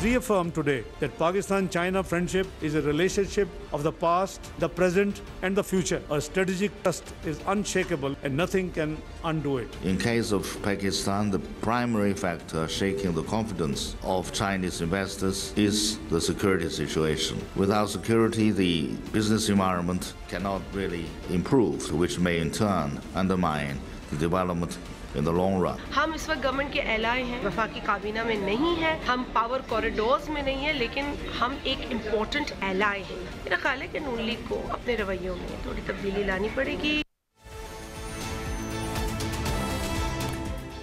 reaffirmed today that Pakistan-China friendship is a relationship of the past, the present and the future. Our strategic trust is unshakable and nothing can undo it. In case of Pakistan, the primary factor shaking the confidence of Chinese investors is the security situation. Without security, the business environment cannot really improve, which may in turn undermine the development in the long run. हम इस वक्त government के alloy हैं, वफाकी काबीना में नहीं है, हम पावर कॉरिडोर्स में नहीं है, लेकिन हम एक इम्पोर्टेंट एलाय हैं। मेरा ख्याल है कि नून लीग को अपने रवैयों में थोड़ी तब्दीली लानी पड़ेगी।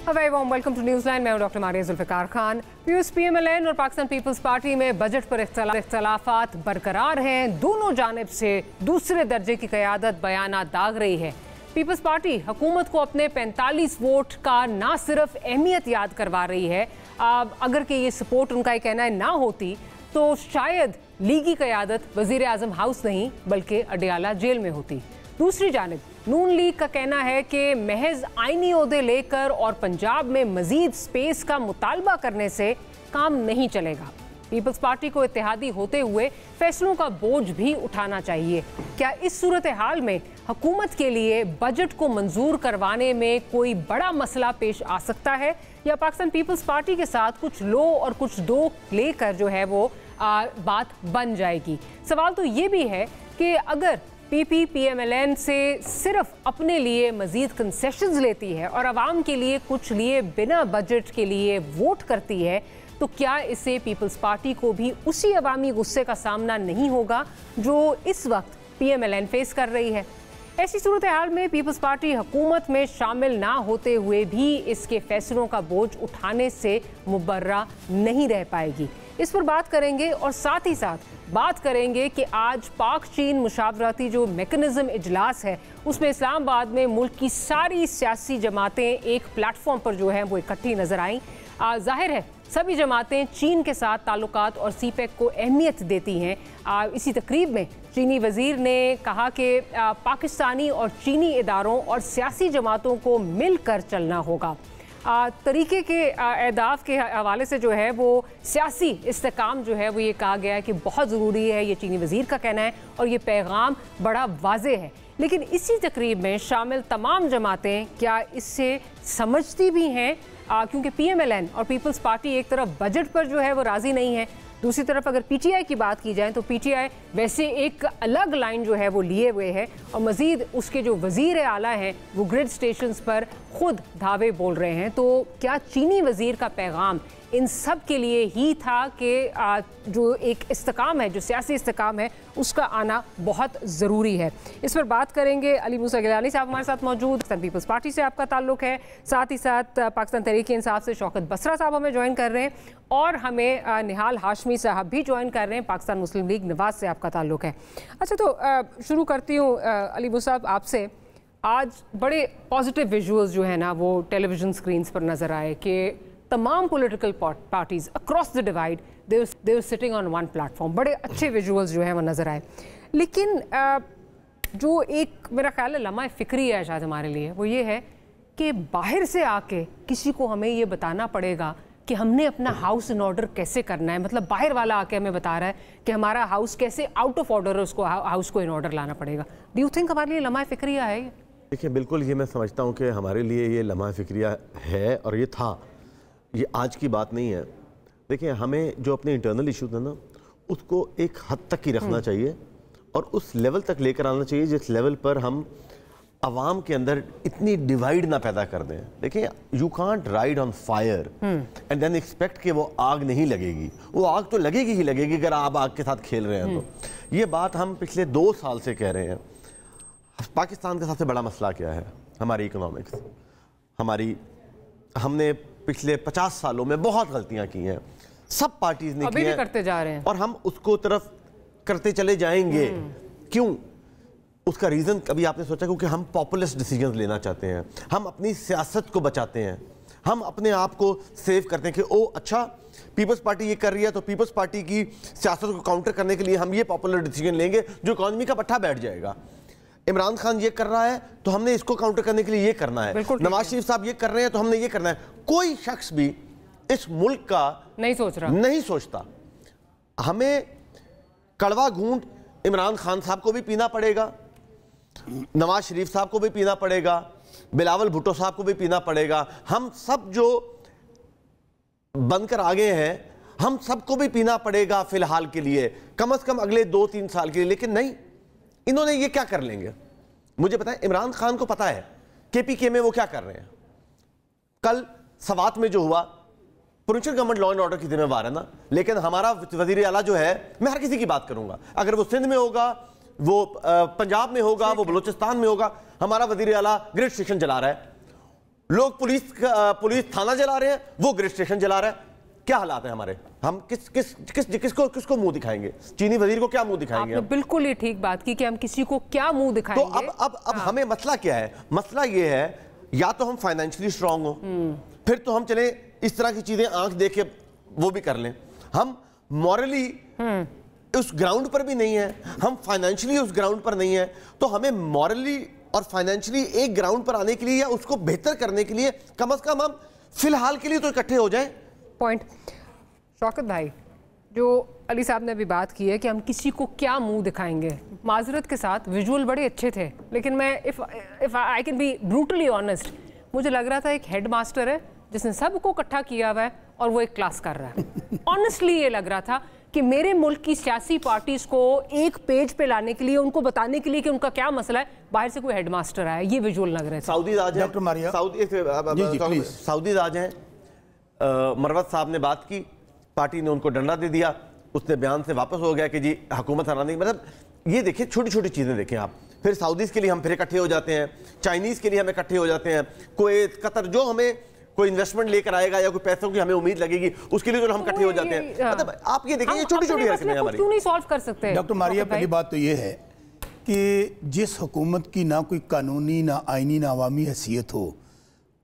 A very warm welcome to Newsline. मैं हूं डॉक्टर मारिया जुल्फिकार खान। PMLN और पाकिस्तान पीपल्स पार्टी में बजट पर इख्तलाफात बरकरार हैं। दोनों जानिब से दूसरे दर्जे की क़यादत बयानात दाग रही है। पीपल्स पार्टी हुकूमत को अपने 45 वोट का ना सिर्फ अहमियत याद करवा रही है, अगर कि ये सपोर्ट उनका ये कहना है ना होती तो शायद लीगी क़यादत वज़ीर आज़म हाउस नहीं बल्कि अडियाला जेल में होती। दूसरी जानिब नून लीग का कहना है कि महज आईनी ओहदे लेकर और पंजाब में मज़ीद स्पेस का मुतालबा करने से काम नहीं चलेगा। पीपल्स पार्टी को इत्तेहादी होते हुए फैसलों का बोझ भी उठाना चाहिए। क्या इस सूरत हाल में हुकूमत के लिए बजट को मंजूर करवाने में कोई बड़ा मसला पेश आ सकता है, या पाकिस्तान पीपल्स पार्टी के साथ कुछ लो और कुछ दो लेकर जो है वो बात बन जाएगी? सवाल तो ये भी है कि अगर PMLN से सिर्फ अपने लिए मज़ीद कंसेशंस लेती है और आवाम के लिए कुछ लिए बिना बजट के लिए वोट करती है, तो क्या इससे पीपल्स पार्टी को भी उसी अवामी गुस्से का सामना नहीं होगा जो इस वक्त PMLN फेस कर रही है? ऐसी सूरत हाल में पीपल्स पार्टी हुकूमत में शामिल ना होते हुए भी इसके फैसलों का बोझ उठाने से मुबर्रा नहीं रह पाएगी। इस पर बात करेंगे और साथ ही साथ बात करेंगे कि आज पाक चीन मुशावरती जो मेकनिज़म इजलास है उसमें इस्लामाबाद में मुल्क की सारी सियासी जमातें एक प्लेटफॉर्म पर जो है वो इकट्ठी नज़र आईं। जाहिर है सभी जमातें चीन के साथ ताल्लुकात और CPEC को अहमियत देती हैं। इसी तकरीब में चीनी वज़ीर ने कहा कि पाकिस्तानी और चीनी इदारों और सियासी जमातों को मिलकर चलना होगा। तरीके के अहदाफ के हवाले से जो है वो सियासी इस्तेकाम जो है वो ये कहा गया है कि बहुत ज़रूरी है, ये चीनी वज़ीर का कहना है और ये पैगाम बड़ा वाज़े है। लेकिन इसी तकरीब में शामिल तमाम जमातें क्या इससे समझती भी हैं, क्योंकि PMLN और पीपल्स पार्टी एक तरफ बजट पर जो है वो राज़ी नहीं है, दूसरी तरफ अगर PTI की बात की जाए तो PTI वैसे एक अलग लाइन जो है वो लिए हुए है और मज़ीद उसके जो वज़ीर आला हैं वो ग्रिड स्टेशंस पर ख़ुद धावे बोल रहे हैं। तो क्या चीनी वज़ीर का पैगाम इन सब के लिए ही था कि जो एक इस्तेकाम है, जो सियासी इस्तेकाम है, उसका आना बहुत ज़रूरी है? इस पर बात करेंगे। अली मूसा गिलानी साहब हमारे साथ मौजूद, पाकिस्तान पीपल्स पार्टी से आपका ताल्लुक़ है, साथ ही साथ पाकिस्तान तहरीक इंसाफ से शौकत बसरा साहब हमें ज्वाइन कर रहे हैं और हमें निहाल हाशमी साहब भी ज्वाइन कर रहे हैं, पाकिस्तान मुस्लिम लीग नवाज से आपका ताल्लुक़ है। अच्छा, तो शुरू करती हूँ अली मूसा साहब आपसे। आज बड़े पॉजिटिव विजुअल्स जो है ना वो टेलीविज़न स्क्रीन्स पर नज़र आए कि तमाम political parties across the divide they were sitting on one platform. बड़े अच्छे विजुअल्स जो हैं वो नज़र आए। लेकिन जो एक मेरा ख्याल है लम्हा फ़िक्री है शायद हमारे लिए, वो ये है कि बाहर से आके किसी को हमें ये बताना पड़ेगा कि हमने अपना हाउस इन ऑर्डर कैसे करना है। मतलब बाहर वाला आके हमें बता रहा है कि हमारा हाउस कैसे आउट ऑफ ऑर्डर है, उसको हाउस को इन ऑर्डर लाना पड़ेगा। डू यू थिंक हमारे लिए लम्हा फ़िक्रिया है? देखिए, बिल्कुल ये मैं समझता हूँ कि हमारे लिए ये लम्हा फ़िक्रिया है और ये था, ये आज की बात नहीं है। देखिए, हमें जो अपने इंटरनल इशूज़ हैं ना उसको एक हद तक ही रखना चाहिए और उस लेवल तक लेकर आना चाहिए जिस लेवल पर हम आवाम के अंदर इतनी डिवाइड ना पैदा कर दें। देखिए, you can't ride on fire and then expect कि वो आग नहीं लगेगी। वो आग तो लगेगी ही लगेगी अगर आप आग के साथ खेल रहे हैं तो। ये बात हम पिछले 2 साल से कह रहे हैं। पाकिस्तान का सबसे बड़ा मसला क्या है? हमारी इकोनॉमिक्स। हमने पिछले 50 सालों में बहुत गलतियां की हैं, सब पार्टीज ने की हैं, करते जा रहे हैं और हम उसको तरफ करते चले जाएंगे। क्यों? उसका रीज़न कभी आपने सोचा? क्योंकि हम पॉपुलिस्ट डिसीजंस लेना चाहते हैं, हम अपनी सियासत को बचाते हैं, हम अपने आप को सेव करते हैं कि ओ अच्छा पीपल्स पार्टी ये कर रही है तो पीपल्स पार्टी की सियासत को काउंटर करने के लिए हम ये पॉपुलर डिसीजन लेंगे जो इकॉनमी का पट्टा बैठ जाएगा। इमरान खान ये कर रहा है तो हमने इसको काउंटर करने के लिए ये करना है, नवाज शरीफ साहब ये कर रहे हैं तो हमने ये करना है। कोई शख्स भी इस मुल्क का नहीं सोचता। हमें कड़वा घूंट इमरान खान साहब को भी पीना पड़ेगा, नवाज शरीफ साहब को भी पीना पड़ेगा, बिलावल भुट्टो साहब को भी पीना पड़ेगा। हम सब जो बनकर आ गए हैं, हम सबको भी पीना पड़ेगा फिलहाल के लिए, कम से कम अगले 2-3 साल के लिए। लेकिन नहीं, इन्होंने ये क्या कर लेंगे? मुझे पता है, इमरान खान को पता है केपीके में वो क्या कर रहे हैं। कल सवात में जो हुआ, provincial government law and order की जिम्मेवार है ना, लेकिन हमारा वजीर आला जो है, मैं हर किसी की बात करूंगा, अगर वो सिंध में होगा, वो पंजाब में होगा, वो बलूचिस्तान में होगा, हमारा वजीर आला ग्रिड स्टेशन जला रहा है। लोग पुलिस थाना जला रहे हैं, वो ग्रिड स्टेशन जला रहा है। क्या हालात है हमारे? हम किसको मुंह दिखाएंगे? चीनी वजीर को क्या मुंह दिखाएंगे? आपने बिल्कुल ये ठीक बात की कि हम किसी को क्या मुंह दिखाएंगे। तो अब हमें मसला क्या है? मसला ये है, या तो हम फाइनेंशियली स्ट्रांग हो, फिर तो हम चले इस तरह की चीजें आंख देख के वो भी कर लें। हम मॉरली उस ग्राउंड पर भी नहीं है, हम फाइनेंशियली उस ग्राउंड पर नहीं है, तो हमें मॉरली और फाइनेंशियली एक ग्राउंड पर आने के लिए या उसको बेहतर करने के लिए कम से कम हम फिलहाल के लिए तो इकट्ठे हो जाएं। पॉइंट। शौकत भाई, जो अली साहब ने भी बात की है कि हम किसी को क्या मुंह दिखाएंगे, माजरत के साथ विजुअल बड़े अच्छे थे, लेकिन मैं if I can be brutally honest, मुझे लग रहा था एक हेड मास्टर है जिसने सबको इकट्ठा किया हुआ है और वो एक क्लास कर रहा है। ऑनेस्टली ये लग रहा था कि मेरे मुल्क की सियासी पार्टीज को एक पेज पे लाने के लिए, उनको बताने के लिए कि उनका क्या मसला है, बाहर से कोई हेडमास्टर आया। ये विजुअल लग रहे थे। सऊदीज आ जाए, डॉक्टर मारिया, सऊदीज आ जाए। मरवत साहब ने बात की, पार्टी ने उनको डंडा दे दिया, उसने बयान से वापस हो गया कि जी हुकूमत हराने। मतलब ये देखिए, छोटी छोटी चीजें देखें आप। फिर सऊदीज के लिए हम फिर इकट्ठे हो जाते हैं, चाइनीज के लिए हम इकट्ठे हो जाते हैं, कुवैत, कतर, जो हमें कोई इन्वेस्टमेंट लेकर आएगा या कोई पैसों की हमें उम्मीद लगेगी, उसके लिए तो हम इकट्ठे हो जाते हैं। मतलब आप ये देखिए, छोटी छोटी हरकतें हमारी क्यों नहीं सॉल्व कर सकते? डॉक्टर मारिया, पहली बात तो ये है कि जिस हुकूमत की ना कोई कानूनी, ना आईनी, ना अवामी हैसियत हो,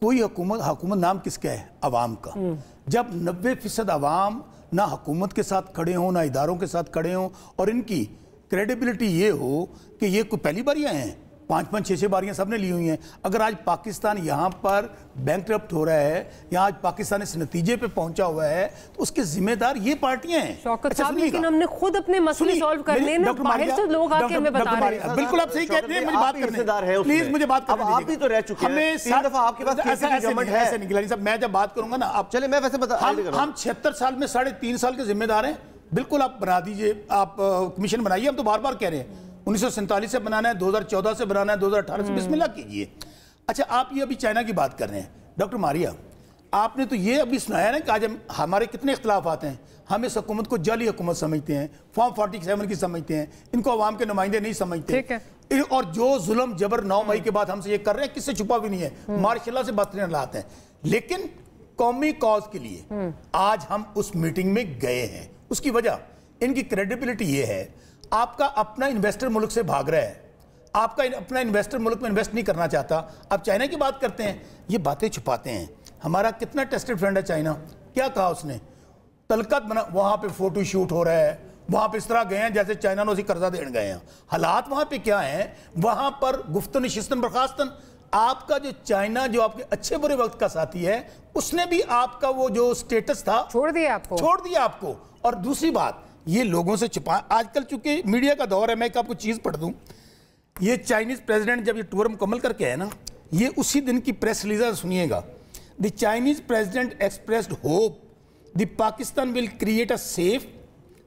कोई हुकूमत नाम किसका है? अवाम का। जब 90% अवाम ना हुकूमत के साथ खड़े हों, ना इदारों के साथ खड़े हों, और इनकी क्रेडिबिलिटी ये हो कि ये कोई पहली बार आए हैं, 5-5, 6-6 बारियां सबने ली हुई हैं। अगर आज पाकिस्तान यहाँ पर बैंकरप्ट हो रहा है, या आज पाकिस्तान इस नतीजे पे पहुंचा हुआ है, तो उसके जिम्मेदार ये पार्टियां हैं। शौकत साहब, लेकिन हमने खुद अपने मसले सॉल्व करने ना, बाहर से लोग आके हमें बता रहे हैं। बिल्कुल आप सही कहते हैं, मुझे बात करने, प्लीज मुझे बात करने दीजिए। आप भी तो रह चुके हैं, 3 दफा आपके पास ऐसे निकला साहब। मैं जब बात करूंगा ना, आप चले, मैं वैसे बता, हम 76 साल में 3.5 साल के जिम्मेदार हैं। बिल्कुल आप बना दीजिए, आप कमीशन बनाइए। हम तो बार बार कह रहे हैं 1947 से बनाना है, 2014 से बनाना है, 2018 से, बिस्मिल्लाह कीजिए। अच्छा, आप ये अभी चाइना की बात कर रहे हैं। डॉक्टर मारिया, आपने तो ये अभी सुनाया ना कि आज हमारे कितने इख्तलाफ आते हैं। हम इस हुकूमत को जाली हुकूमत समझते हैं, फॉर्म 47 की समझते हैं, इनको अवाम के नुमाइंदे नहीं समझते। और जो जुल्म जबर 9 मई के बाद हमसे ये कर रहे हैं, किससे छुपा भी नहीं है, मार्शल्लाह से बदतरीन हालात हैं। लेकिन कौमी कॉज के लिए आज हम उस मीटिंग में गए हैं। उसकी वजह, इनकी क्रेडिबिलिटी ये है, आपका अपना इन्वेस्टर मुल्क से भाग रहा है, आपका अपना इन्वेस्टर मुल्क में इन्वेस्ट नहीं करना चाहता। आप चाइना की बात करते हैं, ये बातें छुपाते हैं। हमारा कितना टेस्टेड फ्रेंड है चाइना। क्या कहा उसने? तलकत बना, वहां पे फोटो शूट हो रहा है, वहां पे इस तरह गए हैं जैसे चाइना ने उसी कर्जा देने गए हैं। हालात वहां पे क्या है? वहां पर गुफ्तन शिस्तन बर्खास्तन। आपका जो चाइना, जो आपके अच्छे बुरे वक्त का साथी है, उसने भी आपका वो जो स्टेटस था छोड़ दिया आपको। और दूसरी बात, ये लोगों से छिपा, आजकल चूंकि मीडिया का दौर है, मैं आपको चीज पढ़ दूं। ये चाइनीज प्रेसिडेंट जब ये टूर मुकम्मल करके आए ना, ये उसी दिन की प्रेस रिलीज सुनिएगा। The Chinese president expressed hope the Pakistan will create a safe,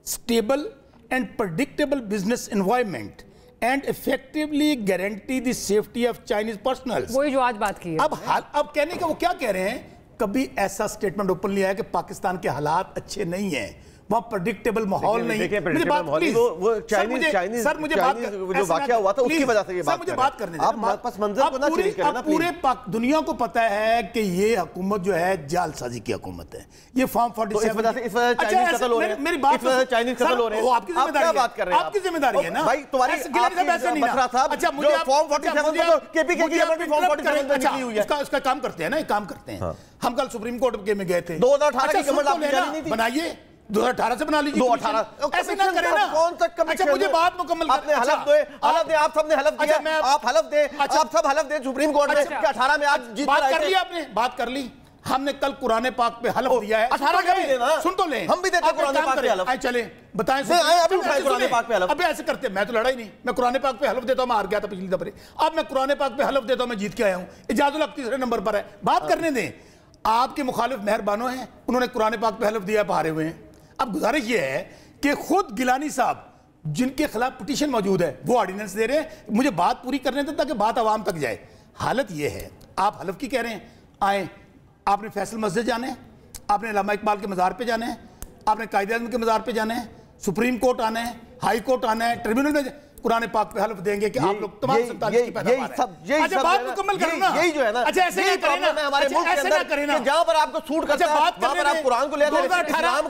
stable and predictable business environment and effectively guarantee the safety of Chinese personnels. वही जो आज बात की है। अब कहने का वो क्या कह रहे हैं? कभी ऐसा स्टेटमेंट ओपनली आया कि पाकिस्तान के हालात अच्छे नहीं हैं, वहाँ प्रेडिक्टेबल माहौल नहीं। मुझे बात, वो चाइनीज सर मुझे बात, जो वाकया हुआ था उसकी वजह से ये बात, मुझे बात करने आप पस मंजर को ना चेंज करना ना। पूरे दुनिया को पता है कि ये हुकूमत जो है जालसाजी की हुकूमत है। ये फॉर्म 47 इस वजह चाइनीज कत्ल हो रहे हैं। मेरी बात, चाइनीज कत्ल हो रहे हैं। आपकी जिम्मेदारी है, आपकी जिम्मेदारी है ना भाई, तुम्हारी मसला साहब। अच्छा, मुझे फॉर्म 47 केपीके की भी फॉर्म 47 निकली हुई है। इसका काम करते हैं ना, एक काम करते हैं। हम कल सुप्रीम कोर्ट में गए थे, 2018 की गवर्नमेंट आपकी जारी नहीं थी, बनाइए 2018 से बना लीजिए। 2018 ऐसे ना करें ना। कौन सा कमीशन? अच्छा, मुझे बात मुकम्मल आपने हलफ दे, आप सबने हलफ दिया। आप हलफ दे, आप सब हलफ दे सुप्रीम कोर्ट में कि 18 में आप जीत कर आए थे। बात कर ली आपने, बात कर ली। हमने कल कुरान पाक पे हलफ दिया है। 18 का भी देना, सुन तो लें, हम भी देते हैं कुरान पाक पे हलफ। आए चले बताएं, अभी उठाए कुरान पाक पे हलफ। अबे ऐसे करते, मैं तो लड़ा ही नहीं, मैं कुरान पाक पे हलफ देता हूं, मैं हार गया था पिछली दफे, अब मैं कुरान पाक पे हलफ देता हूं, मैं जीत के आया हूं। इजाजुल हक तीसरे नंबर पर है, बात करने दें। आपके मुखालिफ मेहरबानों हैं, उन्होंने कुरान पाक पे हलफ दिया, हारे हुए हैं। अब गुजारिश ये है कि खुद गिलानी साहब जिनके खिलाफ पिटीशन मौजूद है वो ऑर्डिनेंस दे रहे हैं, मुझे बात पूरी करने दें ताकि बात आवाम तक जाए। हालत ये है, आप हलफ की कह रहे हैं, आए आपने फैसल मस्जिद जाना है, आपने अल्लामा इकबाल के मज़ार पे जाना है, आपने कायदे-ए-आज़म के मज़ार पे जाना है, सुप्रीम कोर्ट आना है, हाई कोर्ट आना है, ट्रिब्यूनल में कुरान पाक पे हलफ देंगे कि आप लोग तमाम 47 की पैदावार है। अच्छा बात मुकम्मल करो ना, यही जो है ना, अच्छा ऐसे ना करें ना, हमारे मुल्क के अंदर जहां पर आपको सूट करता है वहां पर आप कुरान को ले आते हैं, इस्लाम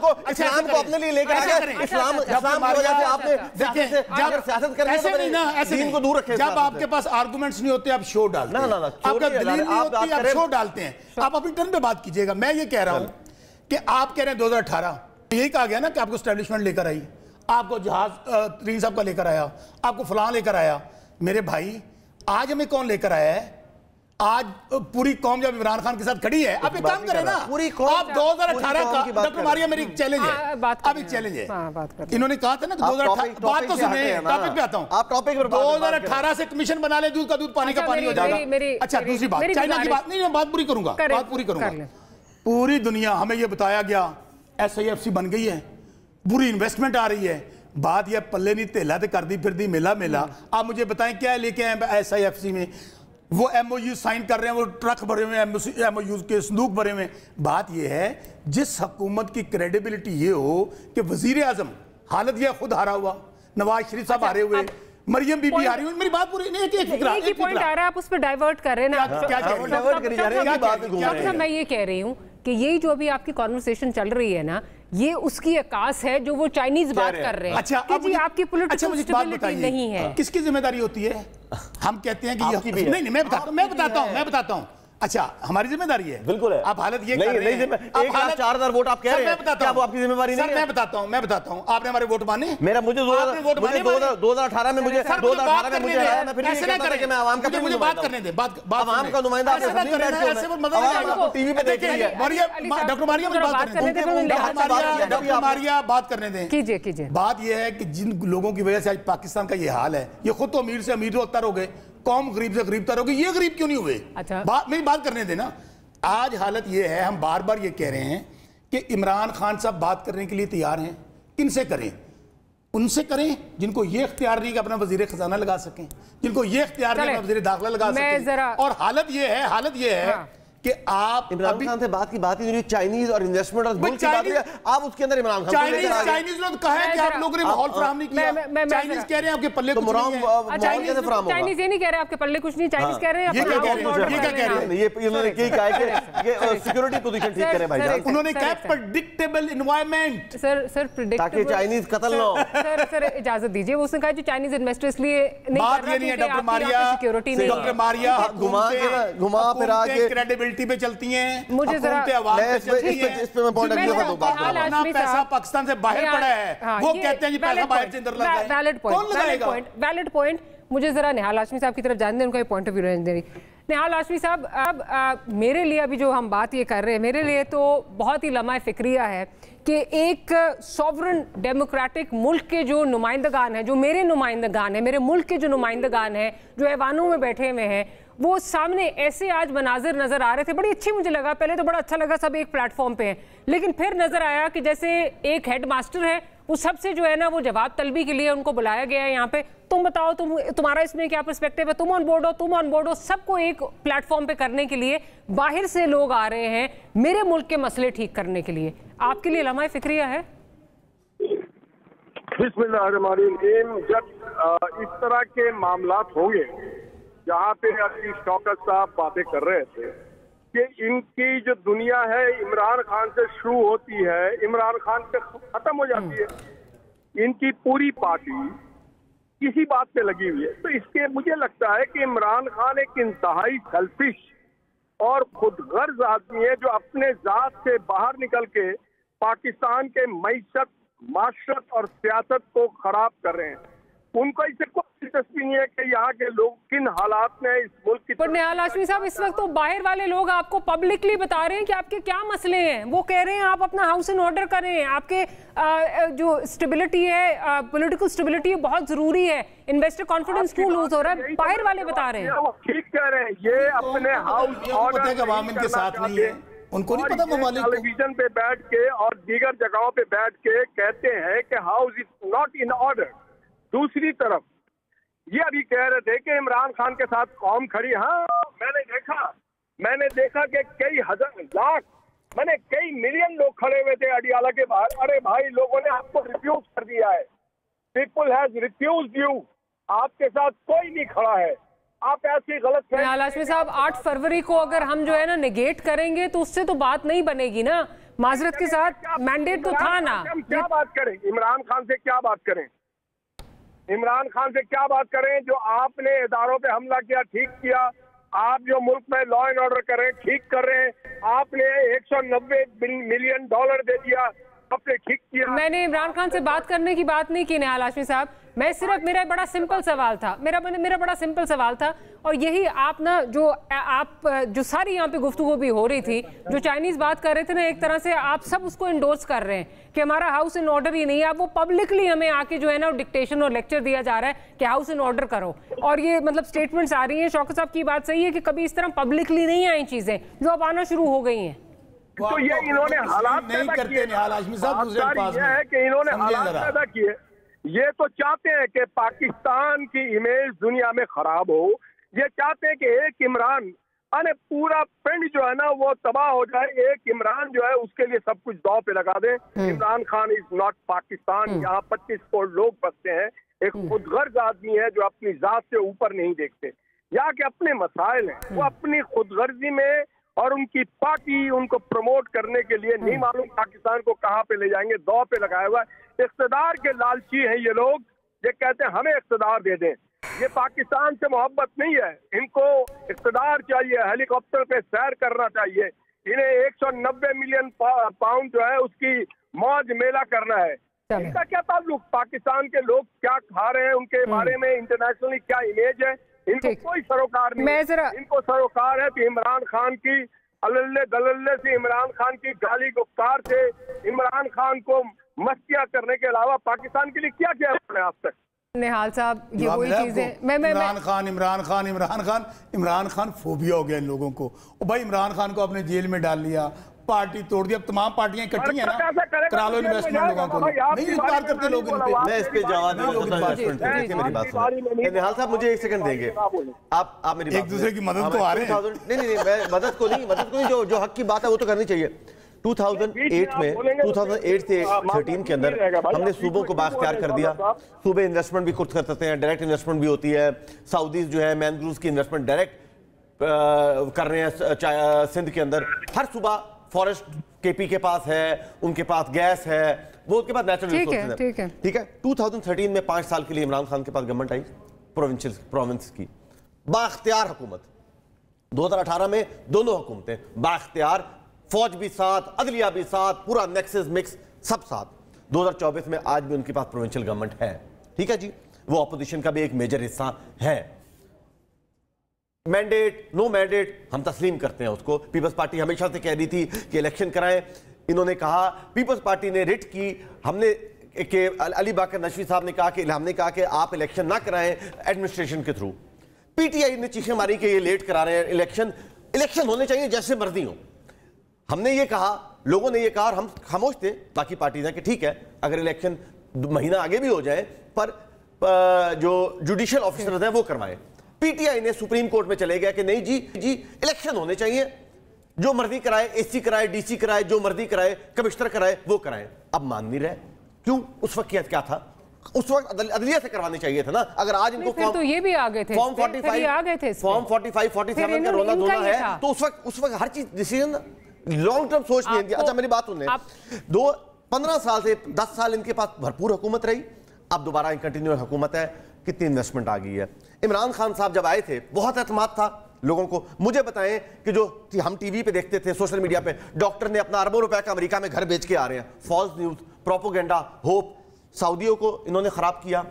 को अपने लिए लेकर आ गए। इस्लाम की वजह से आपने देखिए जब सियासत करने ऐसे नहीं ना, ऐसे दीन को दूर रखे। जब आपके पास आर्गुमेंट्स नहीं होते आप शो डालते हैं, आपका दलील नहीं होती आप शो डालते हैं। आप अपनी टर्न पे बात कीजिएगा। मैं ये कह रहा हूं कि आप कह रहे हैं 2018 यही कहा गया ना कि आपको एस्टैब्लिशमेंट लेकर आई, आपको जहाज तरीन साहब का लेकर आया, आपको फलां लेकर आया। मेरे भाई आज हमें कौन लेकर आया है? आज पूरी कौम जब इमरान खान के साथ खड़ी है, आप एक काम करें ना, पूरी कौम आप 2018 का डॉक्टर मारिया मेरी चैलेंज है, अब एक चैलेंज है। इन्होंने कहा था ना 2018, बात तो सुने, टॉपिक पे आता हूं, आप टॉपिक पर 2018 से कमीशन बना ले, दूध का दूध पानी का पानी हो जाएगा। अच्छा दूसरी बात, चाइना की बात नहीं, मैं बात पूरी करूंगा, बात पूरी करूंगा। पूरी दुनिया हमें यह बताया गया SIFC बन गई है, बुरी इन्वेस्टमेंट आ रही है, बात यह पल्ले नहीं तेला तो कर दी फिर दी मेला मेला। आप मुझे बताएं क्या लेके आए SIFC में? वो MOU साइन कर रहे हैं, वो ट्रक भरे हुए हैं, MOU के संदूक भरे हुए हैं। बात यह है जिस हुकूमत की क्रेडिबिलिटी ये हो कि वजीर आजम, हालत यह खुद हारा हुआ, नवाज शरीफ साहब हारे हुए, मरियम बीबी हारी हुई। मेरी बात पूरी नहीं, एक पॉइंट आ रहा है, आप उस पर डाइवर्ट कर रहे हैं ना। क्या मैं ये कह रही हूँ कि यही जो अभी आपकी कॉन्वर्सेशन चल रही है ना, ये उसकी अकास है जो वो चाइनीज बात कर रहे हैं। अच्छा अब आपकी पॉलिटिकल स्टेबिलिटी नहीं है, किसकी जिम्मेदारी होती है? हम कहते हैं कि नहीं, मैं बताता हूँ। अच्छा हमारी जिम्मेदारी है, बिल्कुल है। आप हालत ये नहीं 1,04,000 वोट आप कह रहे हैं, क्या वो आपकी जिम्मेदारी नहीं है? मैं बताता हूँ, आपने हमारे वोट माने? मेरा मुझे 2018 में मुझे हराया, मैं फिर ये कहता था कि मैं आवाम का मुझे बात करने दे, आवाम का नुमाइंदा आपको टीवी पे देख रही है। डॉक्टर मारिया बात करने दें। कीजिए। बात यह है कि जिन लोगों की वजह से आज पाकिस्तान का ये हाल है, ये खुद तो अमीर से अमीर होता हो गए, कौम गरीब से गरीब तर हो गई, ये गरीब क्यों नहीं हुए? अच्छा मेरी बात करने देना। आज हालत ये है, हम बार बार ये कह रहे हैं कि इमरान खान साहब बात करने के लिए तैयार हैं। किनसे करें? उनसे करें जिनको ये इख्तियार नहीं कि अपना वजीर खजाना लगा सकें, जिनको ये इख्तियार नहीं अपना वजीर दाखिला लगा सकें। और हालत ये है कि आप इमरान खान से बात ही नहीं, चाइनीज और इन्वेस्टमेंट और मुल्क की बात है, आप उसके अंदर इमरान खान चाइनीज लोग कहा है कि आप लोगों ने माहौल फराहम नहीं किया। चाइनीज कह रहे हैं आपके पल्ले कुछ नहीं है। चाइनीज ये नहीं कह रहे आपके पल्ले कुछ नहीं, चाइनीज कह रहे हैं ये क्या कह रहे हैं? ये इन्होंने कहा कि सिक्योरिटी पोजीशन ठीक करें भाई, उन्होंने कहा प्रेडिक्टेबल एनवायरनमेंट। सर प्रेडिक्टेबल, ताकि चाइनीज कत्ल ना हो। सर इजाजत दीजिए, उसने कहा जो चाइनीज इन्वेस्टर इसलिए नहीं कर रहा है, डॉक्टर मारिया सिक्योरिटी नहीं है। डॉक्टर मारिया घुमा फिरा के क्रेडिबिलिटी पे चलती हैं, मुझे जरा पैसा पाकिस्तान से बाहर पड़ा है, वो कहते हैं जी पैसा बाहर से अंदर लगा है। Valid point. मुझे जरा निहाल हाशमी साहब की तरफ जाने दें, उनका पॉइंट ऑफ व्यू रहने दें। निहाल हाशमी साहब, अब मेरे लिए अभी जो हम बात ये कर रहे हैं, मेरे लिए तो बहुत ही लम्हा फिक्रिया है कि एक सॉवरन डेमोक्रेटिक मुल्क के जो नुमाइंदगान हैं, जो मेरे नुमाइंदगान हैं, मेरे मुल्क के जो नुमाइंदगान हैं, जो ऐवानों में बैठे हुए हैं, वो सामने ऐसे आज मनाजिर नजर आ रहे थे। बड़ी अच्छी मुझे लगा, पहले तो बड़ा अच्छा लगा सब एक प्लेटफॉर्म पे हैं, लेकिन फिर नजर आया कि जैसे एक हेड मास्टर है, उस सबसे जो है ना वो जवाब तलबी के लिए उनको बुलाया गया है यहाँ पे। तुम बताओ, तुम्हारा इसमें क्या पर्सपेक्टिव है, तुम ऑन बोर्ड हो, सबको एक प्लेटफॉर्म पे करने के लिए बाहर से लोग आ रहे हैं मेरे मुल्क के मसले ठीक करने के लिए। आपके लिए लम्हा फिक्रिया है? बिस्मिल्लाहिर्रहमानिर्रहीम। जब इस तरह के मामलात होंगे जहाँ पे अभी शौकत साहब बातें कर रहे थे कि इनकी जो दुनिया है इमरान खान से शुरू होती है, इमरान खान पे खत्म हो जाती है, इनकी पूरी पार्टी किसी बात पे लगी हुई है, तो इसके मुझे लगता है कि इमरान खान एक इंतहाई सेल्फिश और खुदगर्ज आदमी है जो अपने जात से बाहर निकल के पाकिस्तान के मईशत, माशरत और सियासत को खराब कर रहे हैं। उनको इससे कोई दिलचस्पी नहीं है कि यहाँ के लोग किन हालात में इस मुल्क की। पर निहाल हाशमी साहब, इस वक्त तो बाहर वाले लोग आपको पब्लिकली बता रहे हैं कि आपके क्या मसले हैं। वो कह रहे हैं आप अपना हाउस इन ऑर्डर करें, आपके जो स्टेबिलिटी है, पॉलिटिकल स्टेबिलिटी बहुत जरूरी है, इन्वेस्टर कॉन्फिडेंस क्यों लूज हो रहा है, बाहर वाले बता रहे हैं। वो ठीक कह रहे हैं, ये अपने हाउस ऑर्डर के साथ नहीं है, उनको नहीं पता ममालिक को। टेलीविजन पे बैठ के और दीगर जगहों पे बैठ के कहते हैं कि house is not in order. दूसरी तरफ ये अभी कह रहे थे कि इमरान खान के साथ कौम खड़ी। हाँ, मैंने देखा कि कई हजार लाख, मैंने कई मिलियन लोग खड़े हुए थे अडियाला के बाहर। अरे भाई, लोगों ने आपको रिफ्यूज कर दिया है, पीपल हैज रिफ्यूज्ड यू, आपके साथ कोई नहीं खड़ा है। आप ऐसी गलत निहाल हाशमी साहब, 8 फरवरी को अगर हम जो है ना नेगेट करेंगे तो उससे तो बात नहीं बनेगी ना। माजरत के साथ मैंडेट तो था ना। हम क्या बात करें इमरान खान से, क्या बात करें इमरान खान से, क्या बात करें? जो आपने इदारों पे हमला किया, ठीक किया। आप जो मुल्क में लॉ एंड ऑर्डर कर रहे हैं, ठीक कर रहे हैं। आपने 190 मिलियन डॉलर दे दिया, आपने ठीक किया। मैंने इमरान खान से बात करने की बात नहीं की निहाल हाशमी साहब, मैं सिर्फ, मेरा बड़ा सिंपल सवाल था, मेरा बड़ा सिंपल सवाल था। और यही आप ना जो सारी यहाँ पे गुफ्तगू भी हो रही थी, जो चाइनीज बात कर रहे थे ना, एक तरह से आप सब उसको इंडोर्स कर रहे हैं कि हमारा हाउस इन ऑर्डर ही नहीं है। आप वो पब्लिकली हमें आके जो है ना डिक्टेशन और लेक्चर दिया जा रहा है कि हाउस इन ऑर्डर करो, और ये मतलब स्टेटमेंट्स आ रही हैं। शौकत साहब की बात सही है कि कभी इस तरह पब्लिकली नहीं आई चीजें, जो अब आना शुरू हो गई हैं। तो ये इन्होंने हालात नहीं करते निहाल हाशमी साहब, दूसरे पास ये है कि इन्होंने हालात पैदा किए। ये तो चाहते हैं कि पाकिस्तान की इमेज दुनिया में खराब हो। ये चाहते हैं कि एक इमरान, अरे पूरा पिंड जो है ना वो तबाह हो जाए। एक इमरान जो है उसके लिए सब कुछ दांव पे लगा दे। Imran Khan is not Pakistan. यहाँ 25 करोड़ लोग बसते हैं। एक खुदगर्ज आदमी है जो अपनी जात से ऊपर नहीं देखते। यहाँ के अपने मसाइल हैं, वो अपनी खुदगर्जी में और उनकी पार्टी उनको प्रमोट करने के लिए नहीं मालूम पाकिस्तान को कहाँ पे ले जाएंगे, दांव पे लगाया हुआ है। इख्तिदार के लालची हैं ये लोग। ये कहते हैं हमें इख्तिदार दे दें। ये पाकिस्तान से मोहब्बत नहीं है, इनको इख्तिदार चाहिए, हेलीकॉप्टर पे सैर करना चाहिए। इन्हें 190 मिलियन पाउंड जो है उसकी मौज मेला करना है। इनका क्या ताल्लुक पाकिस्तान के लोग क्या खा रहे हैं, उनके बारे में इंटरनेशनली क्या इमेज है, इनको कोई सरोकार नहीं। इनको सरोकार है कि इमरान खान की अल्ले दलल्ले से, इमरान खान की गाली गुफ्तार से, इमरान खान को मस्तियां करने के अलावा पाकिस्तान के लिए क्या किया है आज तक? निहाल साहब, ये वही चीजें इमरान खान फोबिया हो गया इन लोगों को। भाई इमरान खान को आपने जेल में डाल लिया, पार्टी तोड़ दी, अब तमाम पार्टियां इकट्ठी हैं ना, करा लो इन्वेस्टमेंट लोगों को। नहीं इस्तेमाल करते लोग इन पे। मैं इस पे जवाब मेरी बात सुनिए निहाल साहब, मुझे 1 सेकंड देंगे आप मेरी बात। एक दूसरे की मदद को आ रहे हैं। नहीं, मैं मदद को नहीं, जो हक की बात है वो तो करनी चाहिए। 2008 से 13 के अंदर हमने सूबों को बाख्तियार कर दिया। सूबे इन्वेस्टमेंट भी खुद कर सकते हैं, डायरेक्ट इन्वेस्टमेंट भी होती है। सऊदीज जो है मैनग्रूव्स की इन्वेस्टमेंट डायरेक्ट कर रहे हैं सिंध के अंदर। हर सूबा फॉरेस्ट केपी के पास है, उनके पास गैस है, वो उनके पास नेचुरल रिसोर्सेज है। ठीक है 2013 में 5 साल के लिए इमरान खान के पास गवर्नमेंट आई प्रोविंस की बाख्तियार हुकूमत। 2018 में दोनों हुकूमतें बाख्तियार, फौज भी साथ, अदलिया भी साथ, पूरा नेक्सस मिक्स सब साथ। 2024 में आज भी उनके पास प्रोविंशियल गवर्नमेंट है। ठीक है जी, वो ऑपोजिशन का भी एक मेजर हिस्सा है। मैंडेट नो मैंडेट हम तस्लीम करते हैं उसको। पीपल्स पार्टी हमेशा से कह रही थी कि इलेक्शन कराएं। इन्होंने कहा, पीपल्स पार्टी ने रिट की, हमने कि अली बाकर नशवी साहब ने कहा कि हमने कहा कि आप इलेक्शन ना कराएं एडमिनिस्ट्रेशन के थ्रू। पीटीआई ने चीखें मारी कि ये लेट करा रहे हैं इलेक्शन होने चाहिए जैसे मर्जी हो। हमने ये कहा, लोगों ने ये कहा और हम खामोश थे, बाकी पार्टी ने कि ठीक है अगर इलेक्शन महीना आगे भी हो जाए पर जो जुडिशियल ऑफिसर्स हैं वो करवाएं। पीटीआई ने सुप्रीम कोर्ट में चले गया कि नहीं जी इलेक्शन होने चाहिए, जो मर्जी कराए, एससी कराए, डीसी कराए, जो मर्जी कराए, कमिश्नर कराए, वो कराएं। अब मान नहीं रहे, क्यों? उस वक्त क्या था? उस वक्त अदलिया से करवाने चाहिए था ना। अगर आज इनको फिर तो ये भी आ गए थे, फॉर्म 45 आ गए थे, फॉर्म 45 47 का रोना धोना है, तो उस वक्त हर चीज डिसीजन लॉन्ग टर्म सोच नहीं। अच्छा मेरी बात सुनने, 15 साल से 10 साल इनके पास भरपूर हुकूमत रही, अब दोबारा कंटिन्यूअस हुकूमत है। कितनी इन्वेस्टमेंट आ गई है। इमरान खान साहब जब आए थे बहुत एतमाद था लोगों को। मुझे बताएं कि जो हम टीवी पे देखते थे, सोशल मीडिया पे, डॉक्टर ने अपना अरबों रुपए का अमेरिका में घर बेच के आ रहे हैं। False news, propaganda, hope. सऊदियों को इन्होंने खराब किया,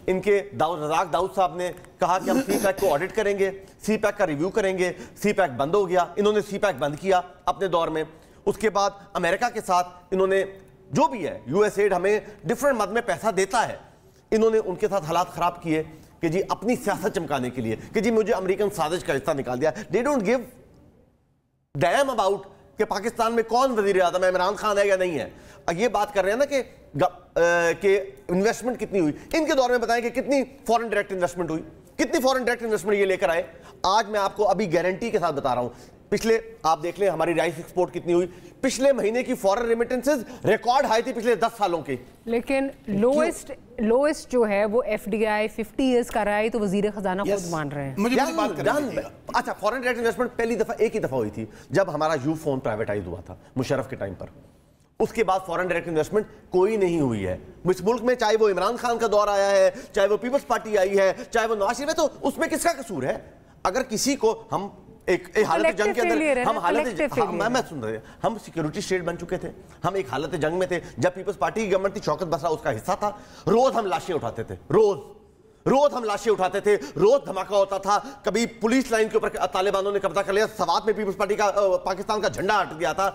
ان کے رزاق داؤد صاحب نے کہا کہ ہم سی پیک کو آڈٹ کریں گے, سی پیک کا ریویو کریں گے, سی پیک بند ہو گیا, انہوں نے سی پیک بند کیا اپنے دور میں. اس کے بعد امریکہ کے ساتھ انہوں نے جو بھی ہے, یو ایس ایڈ ہمیں ڈفرنٹ مد میں پیسہ دیتا ہے, انہوں نے ان کے ساتھ حالات خراب کیے کہ جی اپنی سیاست چمکانے کے لیے کہ جی مجھے امریکن سازش کا حصہ نکال دیا. They don't give damn about کہ پاکستان میں کون وزیر اعظم ہے, عمران خان ہے یا نہیں ہے. یہ بات کر رہے ہیں نا کہ انویسٹمنٹ کتنی ہوئی, ان کے دور میں بتائیں کہ کتنی فورن ڈائریکٹ انویسٹمنٹ ہوئی, کتنی فورن ڈائریکٹ انویسٹمنٹ یہ لے کر آئے. آج میں آپ کو ابھی گارنٹی کے ساتھ بتا رہا ہوں, پچھلے آپ دیکھ لیں ہماری رائس ایکسپورٹ کتنی ہوئی, پچھلے مہینے کی فورن ریمیٹنسز ریکارڈ ہائی تھی پچھلے 10 سالوں کی. لیکن لوئسٹ جو ہے وہ ایف ڈی آئی 50 ایئرز کا رہا ہے تو وزیر خزانہ خود مان رہے ہیں. مجھے بات کریں. اچھا, فورن ڈائریکٹ انویسٹمنٹ پہلی دفعہ ایک ہی دفعہ ہوئی تھی جب ہمارا یو فون پرائیویٹائز ہوا تھا مشرف کے ٹائم پر. اس کے بعد فورن ڈائریکٹ انویسٹمنٹ کوئی نہیں ہوئی ہے اس ملک میں, چاہے وہ عمران خان کا دور آیا ہے, چاہے وہ پیپلز پارٹی آئی ہے, چاہے وہ نواز شریف ہے, تو اس میں کس کا قصور ہے؟ اگر کسی کو ہم ایک حالت جنگ کے اندر میں سن رہے ہیں, ہم سیکیورٹی اسٹیٹ بن چکے تھے, ہم ایک حالت جنگ میں تھے جب پیپلز پارٹی کی گورنمنٹ تھی, شوکت بسرا اس کا حصہ تھا, روز ہم لاشیں اٹھاتے تھے, روز ہم لاشیں اٹھاتے تھے, روز دھماکہ ہوتا تھا, کبھی پولیس لائن کے اوپر طالبانوں نے قبضہ کر لیا, سوات میں پیپلز پارٹی کا پاکستان کا جھنڈا ہٹ گیا تھا.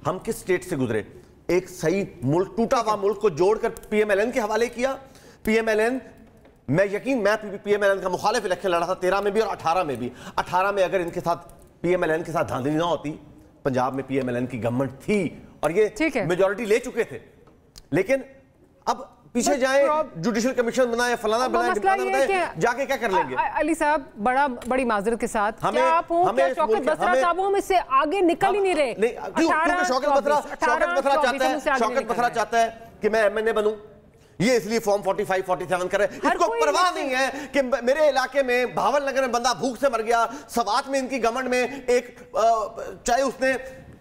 ہم کس اسٹیٹ سے گزرے؟ ایک صحیح ملک, ٹوٹا ہوا ملک کو جوڑ کر پی ایم ایل این کے حوالے کیا. پی ایم ایل این میں پی ایم ایل این کا مخالف الیکشن لڑا تھا 13 میں بھی اور 18 میں بھی. 18 میں اگر ان کے ساتھ پی ایم ایل این کے ساتھ دھاندلی نہ ہوتی, پنجاب میں پی ایم ایل این کی گورنمنٹ تھی اور یہ میجورٹی لے چکے تھے. لیکن اب پیچھے جائیں, جوڈیشل کمیشن بنائے, فلانا بنائے, جا کے کیا کر لیں گے؟ علی صاحب بڑی معذرت کے ساتھ, کیا آپ ہوں کیا شوکت بسرا صاحب ہم اس سے آگے نکل ہی نہیں رہے؟ کیونکہ شوکت بسرا چاہتا ہے کہ میں ایم این اے بنوں, یہ اس لیے فارم 45 47 کر رہے ہیں. اس کو پرواہ نہیں ہے کہ میرے علاقے میں بھاول نگر میں بندہ بھوک سے مر گیا, سوات میں ان کی گورنمنٹ میں ایک, چاہے اس نے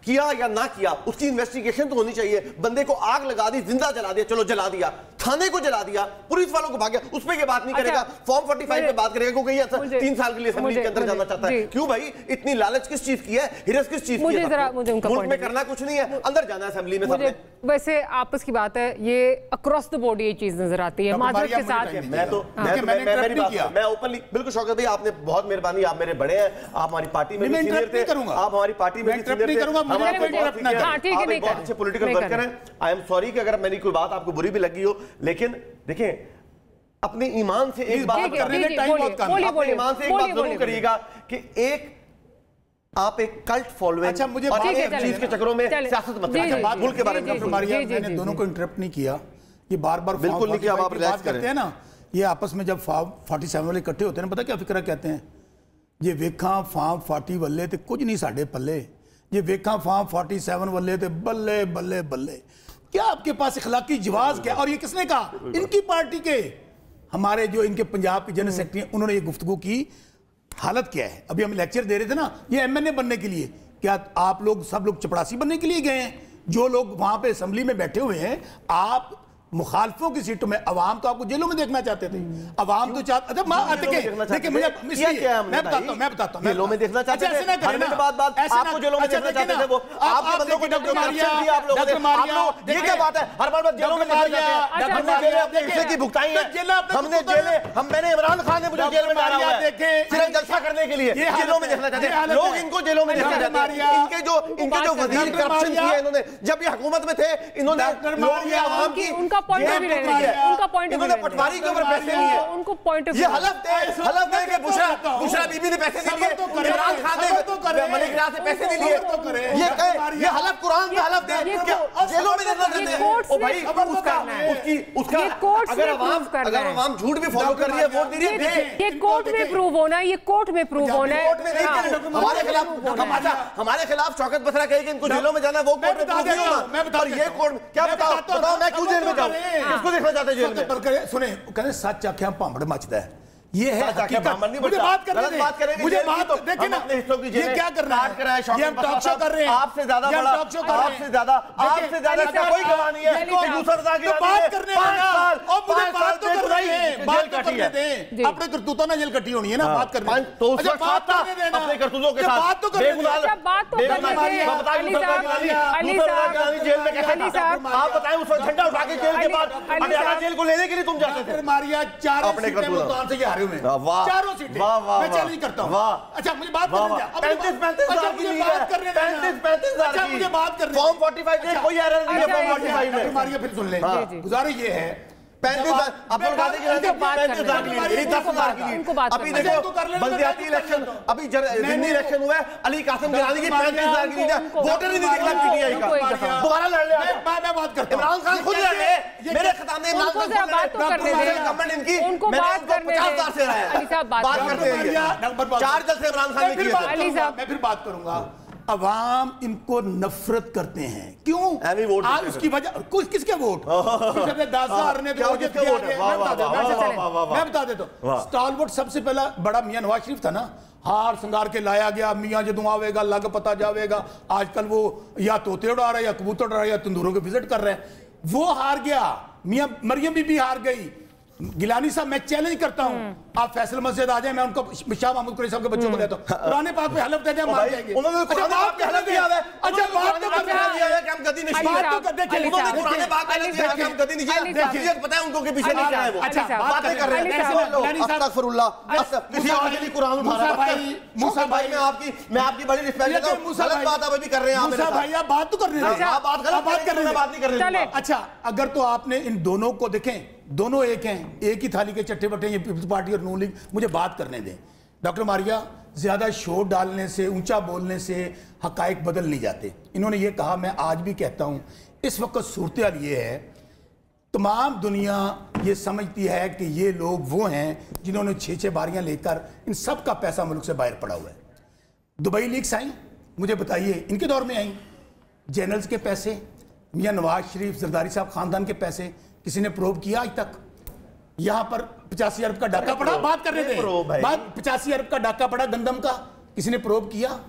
کیا یا نہ کیا, اس کی انویسٹیگیشن تو ہونی چاہیے. بندے کو آگ لگا دی, زندہ جلا دیا, چلو جلا دیا, تھانے کو جلا دیا, پولیس والوں کو بھاگ گیا, اس پہ یہ بات نہیں کرے گا, فارم 45 پہ بات کرے گا کیونکہ یہ 3 سال کے لیے اسمبلی کے اندر جانا چاہتا ہے. کیوں بھائی اتنی لالچ کس چیز کی ہے, ہرس کس چیز کی ہے؟ ملک میں کرنا کچھ نہیں ہے, اندر جانا ہے اسمبلی میں سب نے. ویسے آپس کی بات ہے, یہ اکراس دا بورڈ یہ چیز نظر آتی ہے معذرت کے ساتھ. میں اوپنلی بالکل شوکت بھائی آپ نے بہت مہربانی, آپ میرے بڑے ہیں, آپ ہماری پارٹی میں بھی سینئر تھے, آپ ہماری پارٹی میں بھی سینئر تھے, آپ ایک بہت اچھے پولیٹیکل ورکر ہیں. آئی ایم سوری کہ اگر میری کوئی بات آپ کو بری بھی لگی ہو, لیکن دیکھیں اپنے ایمان سے ایک بات ضرور کریے گا کہ ایک آپ ایک کلٹ فالوئنگ اور ایک چیز کے چکروں میں سیاست مت کریں. ملک کے بارے میں میں نے دونوں کو انٹرپٹ نہیں کیا, یہ بار بار بالکل نہیں کیا, آپ ریلیکس کرتے ہیں نا. یہ آپس میں جب فارم 47 والے اکٹھے ہوتے ہیں نا, پتہ کیا فکرہ کہتے ہیں, یہ ویکھاں فارم 40 والے تے کچھ نہیں ساڑھے پلے, یہ ویکھاں فارم 47 والے تے بلے بلے بلے. کیا آپ کے پاس اخلاقی جواز کیا؟ اور یہ کس نے کہا؟ ان کی پارٹی کے, ہمارے جو ان کے پنجاب کے جنرل سیکرٹری ہیں, انہوں نے یہ گفتگو کی. حالت کیا ہے؟ ابھی ہم لیکچر دے رہے تھے نا, یہ ایم این اے بننے کے لیے, کیا آپ لوگ سب لوگ چپڑاسی بننے کے لیے گئے ہیں؟ جو لوگ وہاں پہ اسمبلی میں بیٹھے ہوئے ہیں, آپ مخالفوں کی سیٹوں میں, عوام تو آپ کو جیلوں میں دیکھنا چاہتے تھے. عوام تو چاہتے تھے, دیکھیں میں بتاتا ہوں جیلوں میں دیکھنا چاہتے تھے, ہر منٹ بعد آپ کو جیلوں میں دیکھنا چاہتے تھے, وہ آپ کے بندوں کو ڈاکٹر کرپشن دیا آپ لوگوں نے. آپ لوگ یہ کیا بات ہے, ہر بار بعد جیلوں میں دیکھنا چاہتے ہیں, ہم نے جیلیں اپنے حصے کی بھگتائی ہیں, ہم نے جیلیں, میں نے عمران خان نے مجھے جیل میں ڈالا ہوا ہے صرف جلسہ کرنے کے لیے, جیلوں میں دیکھنا چاہتے ہیں لوگ, ان کو جیلوں میں دیکھنا چاہتے ہیں. ان کے جو وزیر کرپشن کیے انہوں نے, جب یہ حکومت میں تھے, انہوں نے لوگ یہ عوام کی انہوں نے پٹواری کے اوپر پیسے لیے. یہ حلف دے کہ بشرا بی بی نے پیسے نہیں لیے, عمران خان نے ملک راز سے پیسے نہیں لیے. یہ حلف قرآن کا حلف دے کہ جیلوں میں دیکھنا چاہتے ہیں. او بھائی اس کا اگر عوام جھوٹ بھی فالو کر رہی ہے, ووٹ دے رہی ہے, یہ کورٹ میں پروو ہونا ہے, یہ کورٹ میں پروو ہونا ہے. ہمارے خلاف شوکت بسرا کہے کہ ان کو جیلوں میں جانا ہے, وہ کورٹ میں پروو نہیں ہونا. اور یہ کورٹ کیا بتاؤ میں کیوں جیل میں جاؤں, کس کو دیکھنا چاہتے ہیں جیل میں؟ سنیں, کہتے سچ آکھیں پامڑ مچتا ہے. یہ ہے حقیقت. مجھے بات کرنے دیں, مجھے بات دیکھیں نا, یہ کیا کر رہا ہے, یہ ہم ٹاک شو کر رہے ہیں, آپ سے زیادہ بڑا, آپ سے زیادہ کا کوئی گواہ نہیں ہے. تو بات کرنے دینا, अपने करतूतों ने जेल कटी होनी है ना, बात करने तो अपने करतूतों के साथ बात तो करने दे। आप बताएं उस वक्त झंडा उठा के जेल के बाद अडयाला जेल को लेने के लिए तुम जाते थे। मारिया चारों सीटें मुल्तान से हारे हुए, चारों सीटें मैं चैलेंज करता हूँ। अच्छा मुझे बात करने दे, 35,000 की बात करने दे, 35,000 मुझे बात करने फॉर्म 45 में कोई एरर नहीं है। फॉर्म 45 में मारिया फिर सुन ले, गुजारिश ये है 35,000 अब्दुल कादिर की 35,000 की लीड, 10,000 की लीड। अभी देखो बल्दियाती इलेक्शन, अभी जिमनी इलेक्शन हुआ है, अली कासिम गिलानी की 35,000 की लीड है, वोटर ही नहीं निकला पीटीआई का। दोबारा लड़ ले, मैं बात करता हूं। इमरान खान खुद लड़ ले, मेरे खिताब में इमरान खान खुद बात तो करने दे, गवर्नमेंट इनकी उनको बात करने दे। 50,000 से रहा है, अली साहब बात करते हैं। 4 जलसे इमरान खान ने किए थे। अली साहब मैं फिर बात करूंगा। अवाम इनको नफरत करते हैं, क्यों? आज उसकी वजह कुछ किसके वोट 10,000 ने तो मैं बता देता हूं। स्टालवर्ट सबसे पहला बड़ा मियां नवाज शरीफ था ना, हार संगार के लाया गया, मियां जदों आवेगा लग पता जावेगा। आजकल वो या तोते उड़ा रहा है या कबूतर उड़ा रहा है या तंदूरों के विजिट कर रहे हैं। वो हार गया, मियां मरियम बीबी हार गई। गिलानी साहब मैं चैलेंज करता हूं, आप फैसल मस्जिद आ जाए, मैं उनको शाह महमूद कुरैशी साहब के बच्चों को देता हूं, कुरान पाक में हलफ दे दें मार जाएंगे। उन्होंने कुरान पाक में हलफ दिया है। अच्छा बात तो करने दिया है कि हम गद्दी नहीं, बात तो कर देखिए, उन्होंने कुरान पाक में हलफ दिया है कि हम गद्दी नहीं, देखिए पता है उनको के पीछे नहीं है वो। अच्छा बातें कर रहे हैं, अस्तगफिरुल्लाह, किसी और के लिए कुरान उठा रहा है। मूसा भाई मैं आपकी बड़ी रिस्पेक्ट करता हूं, गलत बात आप अभी कर रहे हैं। मूसा भाई आप बात तो करने दें, आप बात नहीं कर रहे। अच्छा अगर तो आपने इन दोनों को देखें, दोनों एक हैं, एक ही थाली के चट्टे बट्टे, ये पीपल्स पार्टी और नून लीग। मुझे बात करने दें। डॉक्टर मारिया, ज्यादा शोर डालने से, ऊंचा बोलने से हकायक बदल नहीं जाते। इन्होंने ये कहा, मैं आज भी कहता हूं, इस वक्त सूरत ये है, तमाम दुनिया ये समझती है कि ये लोग वो हैं जिन्होंने 6-6 बारियां लेकर इन सब का पैसा मुल्क से बाहर पड़ा हुआ है। दुबई लीग्स आई, मुझे बताइए इनके दौर में आई, जनरल्स के पैसे, मियां नवाज शरीफ जरदारी साहब खानदान के पैसे किसी ने प्रोब किया आज तक? यहां पर 85 अरब का डाका पड़ा, बात करने दें, बात 85 अरब का डाका पड़ा गंदम का, किसी ने प्रोब किया?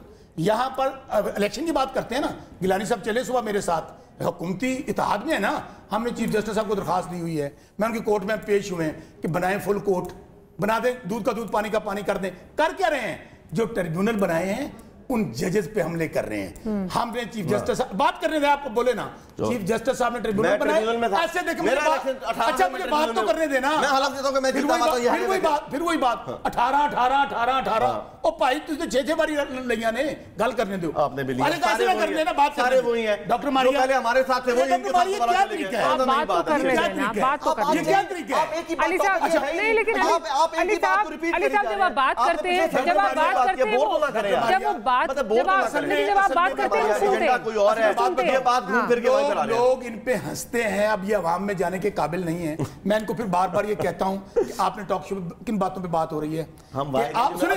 यहां पर इलेक्शन की बात करते हैं ना, गिलानी साहब चले सुबह मेरे साथ, हुकूमती इत्तेहाद में है ना, हमने चीफ जस्टिस साहब को दरखास्त दी हुई है, मैं उनकी कोर्ट में पेश हुए हैं कि बनाएं फुल कोर्ट, बना दें, दूध का दूध पानी का पानी कर दें। कर क्या रहे हैं? जो ट्रिब्यूनल बनाए हैं उन जजेस पे हमले कर रहे हैं। हमने चीफ जस्टिस बात करने दे, आपको बोले ना चीफ जस्टिस साहब ने ट्रिब्यूनल बनाया, ऐसे देख अच्छा मुझे बात तो करने देना, मैं हलफ देता हूं कि मैं जीता हूं। फिर वही बात 18 ओ भाई तुझे 6-6 बारी लइया ने गल करने दो, आपने भी अरे कैसे ना करने ना, बात सारे वही हैं। डॉक्टर मारिया पहले हमारे साथ थे, वो इनके साथ क्या तरीका है? बात तो करने देना, बात तो करने, ये क्या तरीका है? अली साहब नहीं, लेकिन अली साहब जब आप बात करते हैं, जब आप बात करते हैं, जब वो बात जब आप बात करते हैं सुनते कोई और है, बात घूम फिर के लोग इन पे हंसते हैं। अब ये अवाम में जाने के काबिल नहीं है। मैं इनको फिर बार बार ये कहता हूं कि आपने टॉक शो किन बातों पे बात हो रही है, आप सुने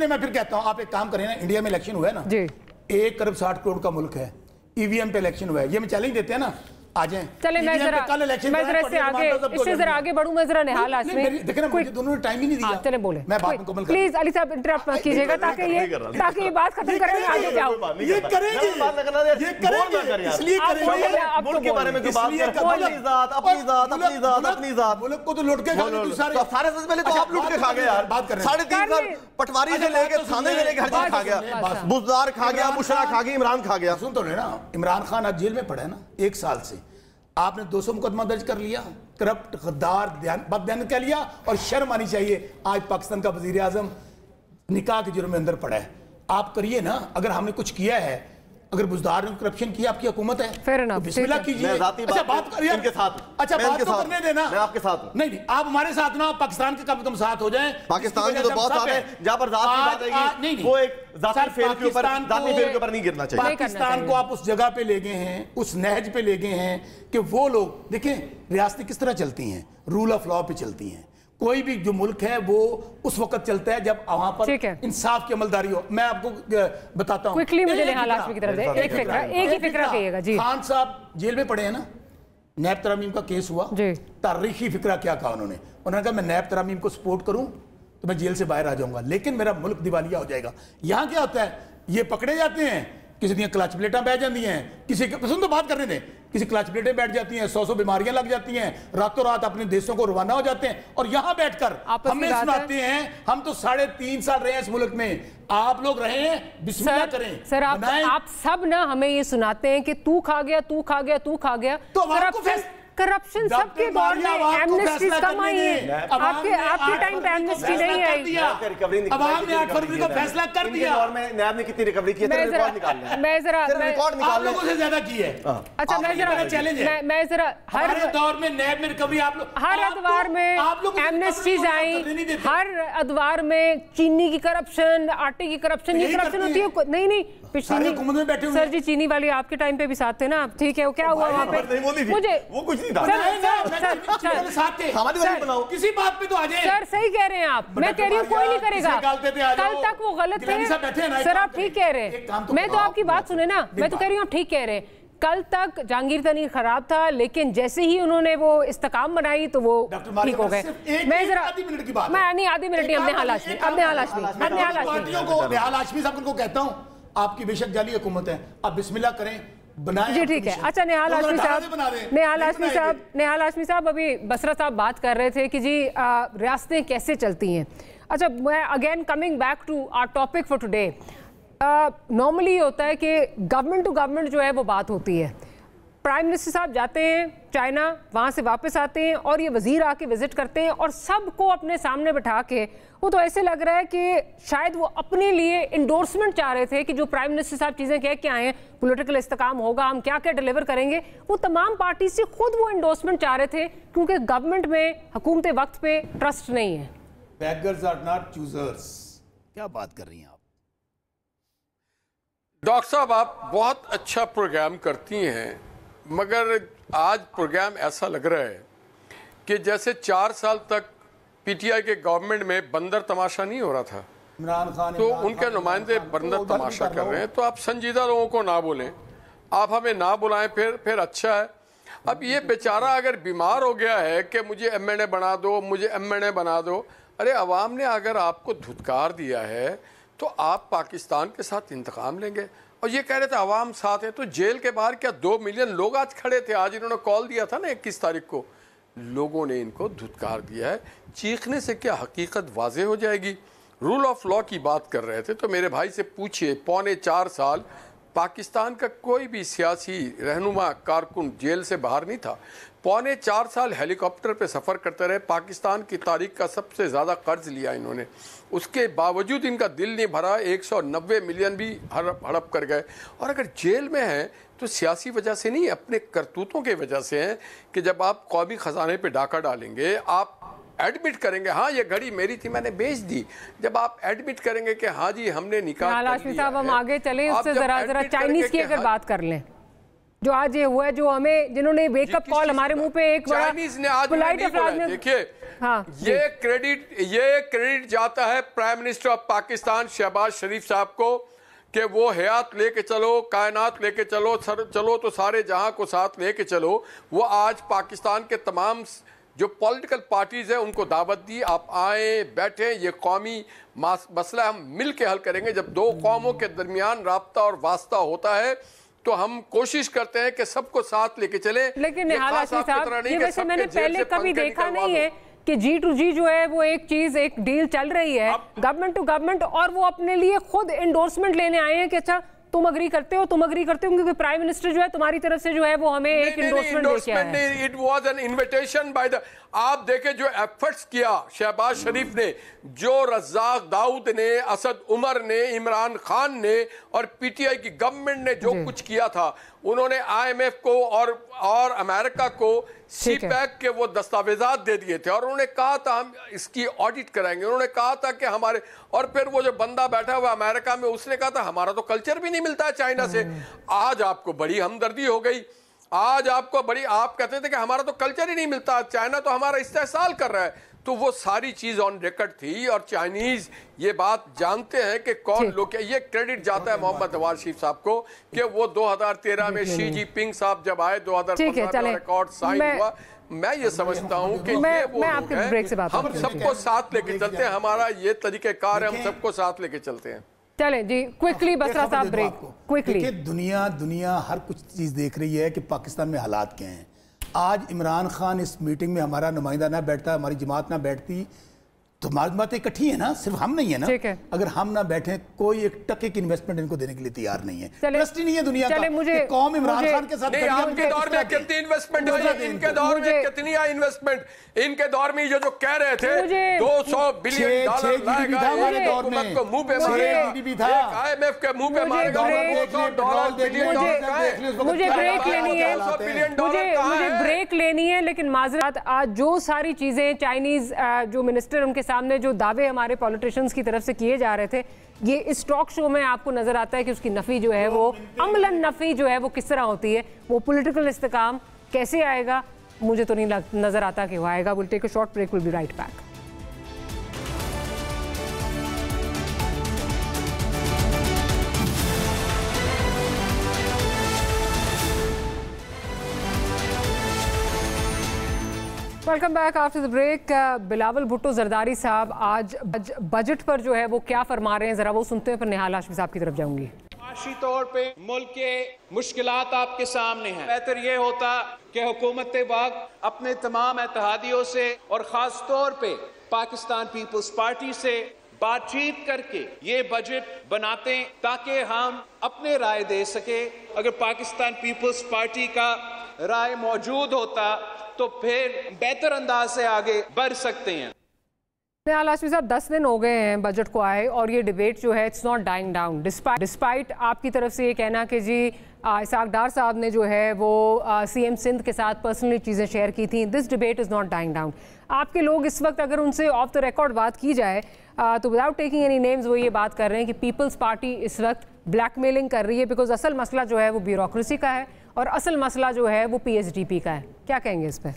मैं फिर कहता हूं, आप एक काम करें ना, इंडिया में इलेक्शन हुआ है ना, 1 अरब 60 करोड़ का मुल्क है, ईवीएम पे इलेक्शन हुआ है, ये मैं चैलेंज देते हैं ना, आ जाएं। चले मैं जरा इससे जरा आगे बढ़ूं, मैं जरा निहाल आसमी, देखना मुझे दोनों ने टाइम ही नहीं दिया। चले बोले, मैं बात मुकम्मल कर, प्लीज अली साहब इंटरप्ट मत कीजिएगा ताकि ये बात खत्म करें, आगे जाओ। ये करेंगे, ये करेंगे, इसलिए करेंगे मुल्क के बारे में जो बात कर, अपनी जात मुल्क को तो लुट के सारे से पहले तो आप लुट के खा गए यार। बात कर रहे हैं 3.5 साल पटवारी से लेके थाने से लेके हर चीज खा गया, बुजदार खा गया, मुशरा खा गई, इमरान खा गया। सुन तो लेना, इमरान खान आज जेल में पड़ा है ना 1 साल से, आपने 200 मुकदमा दर्ज कर लिया, करप्ट गद्दार बदयान कर लिया, और शर्म आनी चाहिए। आज पाकिस्तान का वजीर आजम निकाह के जुर्म में अंदर पड़ा है। आप करिए ना, अगर हमने कुछ किया है, अगर बुजदार ने करप्शन किया, आपकी हुकूमत है, तो बिस्मिल्लाह कीजिए। अच्छा बात करिए इनके साथ, अच्छा बात तो करने देना, मैं आपके साथ हूं। नहीं आप हमारे साथ ना, पाकिस्तान के कम साथ हो जाएं। पाकिस्तान के तो बहुत साथ है, जहां पर जात की बात आएगी वो एक जाती फेल के ऊपर नहीं गिरना चाहिए। पाकिस्तान को आप उस जगह पे ले गए हैं, उस नहज पे ले गए हैं कि वो लोग देखें रियासतें किस तरह चलती हैं, रूल ऑफ लॉ पे चलती हैं। कोई भी जो मुल्क है वो उस वक्त चलता है जब वहां पर इंसाफ की अमलदारी हो। मैं आपको बताता हूं, क्विकली मुझे निहाल आसमी की तरफ से एक ही फिक्रा कहिएगा जी। खान साहब जेल में पड़े हैं ना, नैब तरामीम का केस हुआ, तारीखी फिक्रा क्या कहा उन्होंने कहा मैं नैब तरामीम को सपोर्ट करूं तो मैं जेल से बाहर आ जाऊंगा, लेकिन मेरा मुल्क दिवालिया हो जाएगा। यहां क्या होता है, ये पकड़े जाते हैं, किसी दी क्लच प्लेटा बह जाती हैं, किसी सुन तो बात करने दें, کسی کلچ پلیٹیں بیٹھ جاتی ہیں, 100 بیماریاں لگ جاتی ہیں, راتوں رات اپنے دیشوں کو روانہ ہو جاتے ہیں, اور یہاں بیٹھ کر ہمیں سناتے ہیں. ہم تو 3.5 سال رہے ہیں اس ملک میں, آپ لوگ رہے ہیں, بسم اللہ کریں. سر آپ سب نا ہمیں یہ سناتے ہیں کہ تو کھا گیا, تو کھا گیا, تو کھا گیا. تو کرپشن سب کے دور میں ایمنسٹیز کم آئی ہیں, آپ کے ٹائم پہ ایمنسٹی نہیں آئی. عوام نے 8 فروری کو فیصلہ کر دیا. نیب نے کتنی ریکوری کی ہے, ریکارڈ نکالنا ہے. میں ذرا آپ لوگوں سے زیادہ کی ہے. اچھا میں ذرا ہر دور میں نیب میں ریکوری, آپ لوگ ہر ادوار میں ایمنسٹیز آئیں, ہر ادوار میں چینی کی کرپشن, آٹے کی کرپشن, یہ کرپشن ہوتی ہے. نہیں سر جی, چینی والی آپ کے ٹائم پہ بھی ساتھ تھے نا, ٹھیک ہے, وہ کیا ہوا وہاں پہ, مجھے وہ کچھ نہیں تھا. کسی بات پہ تو آ جائیں. سر صحیح کہہ رہے ہیں آپ, میں کہہ رہی ہوں کوئی نہیں کرے گا. کل تک وہ غلط تھے سر, آپ ٹھیک کہہ رہے ہیں, میں تو آپ کی بات سنے نا, میں تو کہہ رہی ہوں ٹھیک کہہ رہے ہیں. کل تک جہانگیر تنی خراب تھا, لیکن جیسے ہی انہوں نے وہ استحکام بنائی تو وہ ٹھیک ہو گئے. میں ذرا میں نہیں آدھی منٹ نہیں, اب نہال ہاشمی صاحب کو کہتا ہوں, آپ کی بے شک جعلی حکومت ہے, آپ بسم اللہ کریں, بنائیں. جی ٹھیک ہے. اچھا نہال ہاشمی صاحب ابھی بصرہ صاحب بات کر رہے تھے کہ جی ریاستیں کیسے چلتی ہیں. اچھا میں again coming back to our topic for today. Normally یہ ہوتا ہے کہ گورنمنٹ ٹو گورنمنٹ جو ہے وہ بات ہوتی ہے. پرائم منسٹر صاحب جاتے ہیں چائنا, وہاں سے واپس آتے ہیں اور یہ وزیر آ کے وزٹ کرتے ہیں اور سب کو اپنے سامنے بٹھا کے, وہ تو ایسے لگ رہا ہے کہ شاید وہ اپنے لیے انڈورسمنٹ چاہ رہے تھے کہ جو پرائم منسٹر صاحب چیزیں کہہ کے آئے ہیں, پولیٹیکل استحکام ہوگا, ہم کیا کیا ڈیلیور کریں گے, وہ تمام پارٹی سے خود وہ انڈورسمنٹ چاہ رہے تھے, کیونکہ گورنمنٹ میں حکومت وقت پہ ٹرسٹ نہیں ہے. Beggars are not choosers. کیا بات کر رہی ہیں آپ؟ ڈاکٹر صاحب آپ بہت اچھا پروگرام کرتی ہیں, مگر آج پروگرام ایسا لگ رہا ہے کہ جیسے 4 سال تک پی ٹی آئی کے گورنمنٹ میں بندر تماشا نہیں ہو رہا تھا, تو ان کے نمائندے بندر تماشا کر رہے ہیں. تو آپ سنجیدہ لوگوں کو نہ بولیں, آپ ہمیں نہ بلائیں, پھر اچھا ہے. اب یہ بیچارہ اگر بیمار ہو گیا ہے کہ مجھے ایم این اے بنا دو, مجھے ایم این اے بنا دو, ارے عوام نے اگر آپ کو دھتکار دیا ہے تو آپ پاکستان کے ساتھ انتقام لیں گے. اور یہ کہہ رہے تھے عوام ساتھ ہے, تو جیل کے باہر کیا 2 ملین لوگ آج کھڑے تھے؟ آج انہوں نے کال دیا تھا نا 21 تاریخ کو, لوگوں نے ان کو دھتکار دیا ہے. چیخنے سے کیا حقیقت واضح ہو جائے گی؟ رول آف لا کی بات کر رہے تھے, تو میرے بھائی سے پوچھئے 4.25 سال پاکستان کا کوئی بھی سیاسی رہنما کارکن جیل سے باہر نہیں تھا. 4.25 سال ہیلی کاپٹر پہ سفر کرتے رہے, پاکستان کی تاریخ کا سب سے زیادہ قرض لیا انہوں نے, اس کے باوجود ان کا دل نہیں بھرا, 190 ملین بھی ہڑپ کر گئے. اور اگر جیل میں ہیں تو سیاسی وجہ سے نہیں, اپنے کرتوتوں کی وجہ سے ہیں کہ جب آپ قومی خزانے پہ ڈاکہ ڈالیں گے, آپ ایڈمٹ کریں گے ہاں یہ گھڑی میری تھی میں نے بیچ دی, جب آپ ایڈمٹ کریں گے کہ ہاں جی ہم نے نکاح کر لیا ہے. ہاشمی صاحب ہم آگے چلیں, اس سے ذرا چائنیز کی اگر بات کر لیں, جو آج یہ ہوا ہے, جو ہمیں جنہوں نے ویک اپ کال ہمارے منہ پہ ایک بڑا چائنیز نے آج دیکھیے یہ کریڈٹ جاتا ہے prime minister of Pakistan Shehbaz Sharif sahab کو کہ وہ حیات لے کے چلو, کائنات لے کے چلو, چلو تو سارے جہاں کو ساتھ لے کے چلو. وہ آج پاکستان کے تمام جو پولیٹیکل پارٹیز ہیں ان کو دعوت دی, آپ آئیں بیٹھیں, یہ قومی مسئلہ ہم مل کے حل کریں گے. جب 2 قوموں کے درمیان رابطہ اور واسطہ ہوتا ہے تو ہم کوشش کرتے ہیں کہ سب کو ساتھ لے کے چلیں. لیکن نہال ہاشمی صاحب, یہ ویسے میں نے پہلے کبھی دیکھا نہیں ہے کہ جی ٹو جی جو ہے وہ ایک چیز, ایک ڈیل چل رہی ہے گورنمنٹ ٹو گورنمنٹ, اور وہ اپنے لیے خود انڈورسمنٹ لینے آئے ہیں کہ اچھا تم اگری کرتے ہو کیونکہ پرائم منسٹر جو ہے تمہاری طرف سے جو ہے وہ ہمیں ایک انڈورسمنٹ دے کے آیا ہے. It was an invitation by the, آپ دیکھیں جو ایفرٹس کیا شہباز شریف نے, جو رزاق داؤد نے, اسد عمر نے, عمران خان نے اور پی ٹی آئی کی گورنمنٹ نے جو کچھ کیا تھا, انہوں نے آئی ایم ایف کو اور امریکہ کو سی پیک کے وہ دستاویزات دے دیے تھے, اور انہوں نے کہا تھا ہم اس کی آڈٹ کرائیں گے. انہوں نے کہا تھا کہ ہمارے, اور پھر وہ جو بندہ بیٹھا ہوا امریکہ میں, اس نے کہا تھا ہمارا تو کلچر بھی نہیں ملتا ہے چائنا سے. آج آپ کو بڑی ہمدردی ہو گئی, آج آپ کو بڑی, آپ کہتے تھے کہ ہمارا تو کلچر ہی نہیں ملتا, چائنا تو ہمارا استحصال کر رہا ہے. تو وہ ساری چیز آن ریکارڈ تھی, اور چائنیز یہ بات جانتے ہیں کہ کون لوگ, یہ کریڈٹ جاتا ہے محمد نواز شریف صاحب کو کہ وہ 2013 میں شی جی پنگ صاحب جب آئے, 2015 میں ریکارڈ سائن ہوا. میں یہ سمجھتا ہوں کہ یہ وہ لوگ ہیں, ہم سب کو ساتھ لے کے چلتے ہیں, ہمارا یہ طریقہ کار ہے, ہم سب کو ساتھ لے کے چلتے ہیں. चलें जी, क्विकली बसरा साहब ब्रेक, क्विकली। दुनिया हर कुछ चीज़ देख रही है कि पाकिस्तान में हालात क्या हैं। आज इमरान खान इस मीटिंग में हमारा नुमाइंदा ना बैठता, हमारी जमात ना बैठती, तो हमारी बातें इकट्ठी है ना, सिर्फ हम नहीं है ना। अगर हम ना बैठे, कोई एक टके की इन्वेस्टमेंट इनको देने के लिए तैयार नहीं है। ट्रस्ट ही नहीं है दुनिया का कि कौम इमरान खान के साथ। आपके दौर में कितनी इन्वेस्टमेंट हुई, इनके दौर में कितनी आई इन्वेस्टमेंट? इनके दौर में जो कह रहे थे 200 बिलियन डॉलर लाएगा, हुकूमत को मुंह पे मारेगा, IMF के मुंह पे मारेगा, मुझे ब्रेक लेनी है, मुझे ब्रेक लेनी है, लेकिन माजरात आज जो सारी चीजें चाइनीज जो मिनिस्टर उनके सामने जो दावे हमारे पॉलिटिशियंस की तरफ से किए जा रहे थे, ये इस टॉक शो में आपको नजर आता है कि उसकी नफी जो है वो अमलन नफी जो है वो किस तरह होती है, वो पॉलिटिकल इस्तेकाम कैसे आएगा, मुझे तो नहीं नजर आता कि वो आएगा। Will take a short break, will be right back. Welcome back after the break. Bilawal Bhutto Zardari साहब आज बजट पर जो है वो क्या फरमा रहे हैं, जरा वो सुनते हैं, फिर निहाल हाशमी साहब की तरफ जाऊंगी। माशी तौर पे मुल्क के मुश्किलात आपके सामने हैं। बेहतर ये होता कि हुकूमत वक्त अपने तमाम इत्तेहादियों से और ख़ास तौर पे पाकिस्तान पीपल्स पार्टी से बातचीत करके ये बजट बनाते ताकि हम अपने राय दे सके। अगर पाकिस्तान पीपल्स पार्टी का राय मौजूद होता तो फिर बेहतर अंदाज से आगे बढ़ सकते हैं। निहाल हाशमी साहब, 10 दिन हो गए हैं बजट को आए और ये डिबेट जो है it's not dying down despite आपकी तरफ से ये कहना कि जी इसाक डार साहब ने जो है वो CM सिंध के साथ पर्सनली चीज़ें शेयर की थी। This debate is not dying down. आपके लोग इस वक्त अगर उनसे ऑफ द रिकॉर्ड बात की जाए तो विदाउट टेकिंग एनी नेम्स वो ये बात कर रहे हैं कि पीपल्स पार्टी इस वक्त ब्लैकमेलिंग कर रही है, बिकॉज असल मसला जो है वो ब्यूरोक्रेसी का है और असल मसला जो है वो PSDP का है। क्या कहेंगे इस पर?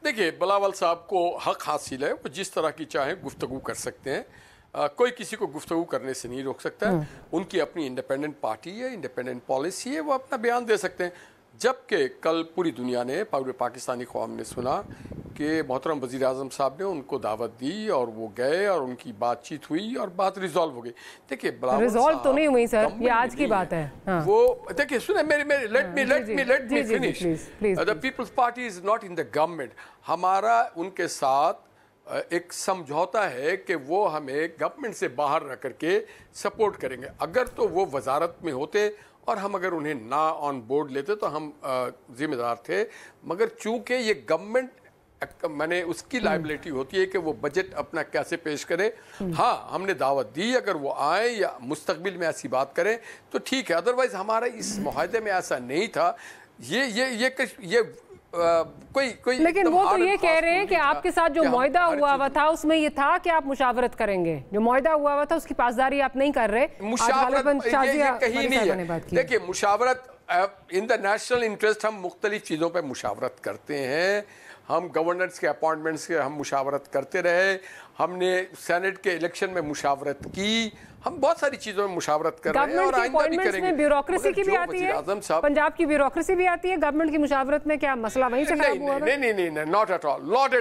देखिए, बिलावल साहब को हक हासिल है, वो जिस तरह की चाहे गुफ्तगू कर सकते हैं, कोई किसी को गुफ्तगू करने से नहीं रोक सकता है। उनकी अपनी इंडिपेंडेंट पार्टी है, इंडिपेंडेंट पॉलिसी है, वो अपना बयान दे सकते हैं। जबकि कल पूरी दुनिया ने, पूरे पाकिस्तानी कौम ने सुना कि मोहतरम वज़ीर आज़म साहब ने उनको दावत दी और वो गए और उनकी बातचीत हुई और बात रिजॉल्व हो गई। देखिए, रिजॉल्व तो नहीं हुई सर, ये आज की बात है। हाँ। वो देखिए, सुने मेरे let me finish. The Peoples Party is not in the government. हमारा उनके साथ एक समझौता है कि वो हमें गवर्नमेंट से बाहर रह करके सपोर्ट करेंगे। अगर तो वो वजारत में होते और हम अगर उन्हें ना ऑन बोर्ड लेते तो हम जिम्मेदार थे, मगर चूंकि ये गवर्नमेंट मैंने उसकी लाइबिलिटी होती है कि वो बजट अपना कैसे पेश करे। हाँ, हमने दावत दी, अगर वो आए या मुस्तकबिल में ऐसी बात करें तो ठीक है, अदरवाइज हमारा इस मुआहदे में ऐसा नहीं था। ये कोई लेकिन वो तो ये कह रहे हैं कि आपके साथ जो मुआहदा हुआ था उसमें ये था कि आप मुशावरत करेंगे। जो मुआहदा हुआ था उसकी पासदारी आप नहीं कर रहे। मुशावरत कहीं नहीं है। देखिए, मुशावरत इन द नेशनल इंटरेस्ट हम मुख्तलिफ चीज़ों पर मुशावरत करते हैं। हम गवर्नर्स के अपॉइंटमेंट्स के हम मुशावरत करते रहे, हमने सेनेट के इलेक्शन में मुशावरत की, हम बहुत सारी चीज़ों में मुशावरत कर रहे हैं और आइंदा भी करेंगे। ब्यूरोक्रेसी की भी आती है, पंजाब की ब्यूरोक्रेसी भी आती है गवर्नमेंट की मुशावरत में। क्या मसला वहीं से खराब हुआ? नहीं, नॉट एट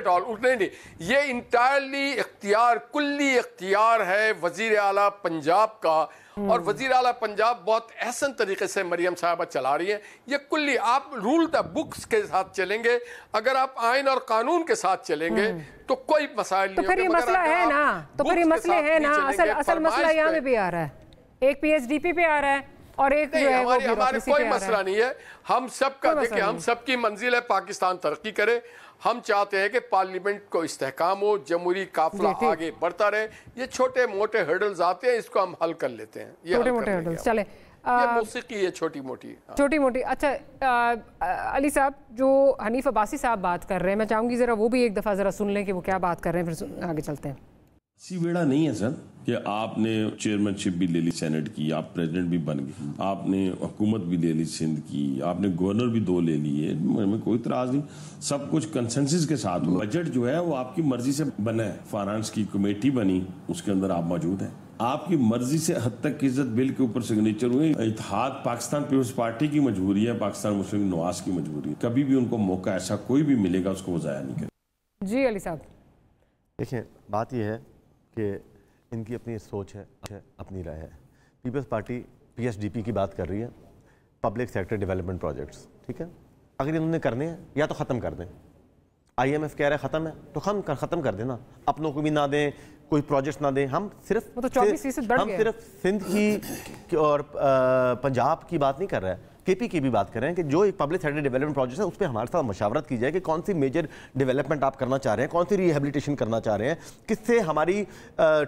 ऑल। नहीं, ये इंटायरली इख्तियार, कुल्ली इख्तियार है वजीर आला पंजाब का, और वजीर आला पंजाब बहुत एहसन तरीके से मरियम साहबा चला रही हैं। ये कुल्ली, आप रूल द बुक्स के साथ चलेंगे, अगर आप आइन और कानून के साथ चलेंगे तो कोई मसाइल नहीं। तो फिर ये मसला है ना, तो फिर ये मसले है ना, असल मसला यहाँ पे भी आ रहा है। एक PSDP पे आ रहा है और एक जो है वो हमारे कोई मसला नहीं है। हम सबका देखिए, हम सबकी मंजिल है पाकिस्तान तरक्की करे। हम चाहते हैं कि पार्लियामेंट को इस्तेहकाम हो, जमहूरी काफिला आगे बढ़ता रहे। ये छोटे मोटे हर्डल्स आते हैं, इसको हम हल कर लेते हैं। ये छोटे मोटे हर्डल्स चले, ये मौसीकी है छोटी मोटी। अच्छा अली साहब, जो हनीफ अब्बासी साहब बात कर रहे हैं, मैं चाहूंगी जरा वो भी एक दफा जरा सुन लें कि वो क्या बात कर रहे हैं, फिर आगे चलते हैं। सी वेड़ा नहीं है सर कि आपने चेयरमैनशिप भी ले ली सेनेट की, आप प्रेसिडेंट भी बन गए, आपने हुकूमत भी ले ली सिंध की, आपने गवर्नर भी 2 ले लिए, में कोई इतराज नहीं, सब कुछ कंसेंसस के साथ हुआ। बजट जो है वो आपकी मर्जी से बना है, फाइनेंस की कमेटी बनी, उसके अंदर आप मौजूद हैं, आपकी मर्जी से हद तक इज्जत बिल के ऊपर सिग्नेचर हुए। इत्तेहाद पाकिस्तान पीपल्स पार्टी की मजबूरी है, पाकिस्तान मुस्लिम नवाज की मजबूरी है। कभी भी उनको मौका ऐसा कोई भी मिलेगा उसको वो ज़ाया नहीं करें। जी अली साहब, देखिए, बात यह है कि ان کی اپنی سوچ ہے, اپنی رائے ہے. پیپلز پارٹی PSDP کی بات کر رہی ہے, پبلک سیکٹر ڈیولپمنٹ پروجیکٹس, ٹھیک ہے. اگر انہوں نے کرنے ہیں یا تو ختم کر دیں. IMF کہہ رہا ہے ختم ہے تو ہم ختم کر دیں نا, اپنوں کو بھی نہ دیں, کوئی پروجیکٹس نہ دیں. ہم صرف سندھ کی اور پنجاب کی بات نہیں کر رہے ہیں, KP کی بھی بات کر رہے ہیں کہ جو ایک پبلک سیکٹر ڈیولپمنٹ پروجیکٹ ہے اس پہ ہمارے ساتھ مشاورت کی جائے کہ کون سی میجر ڈیولپمنٹ آپ کرنا چاہ رہے ہیں, کون سی ریہیبلیٹیشن کرنا چاہ رہے ہیں, کس سے ہماری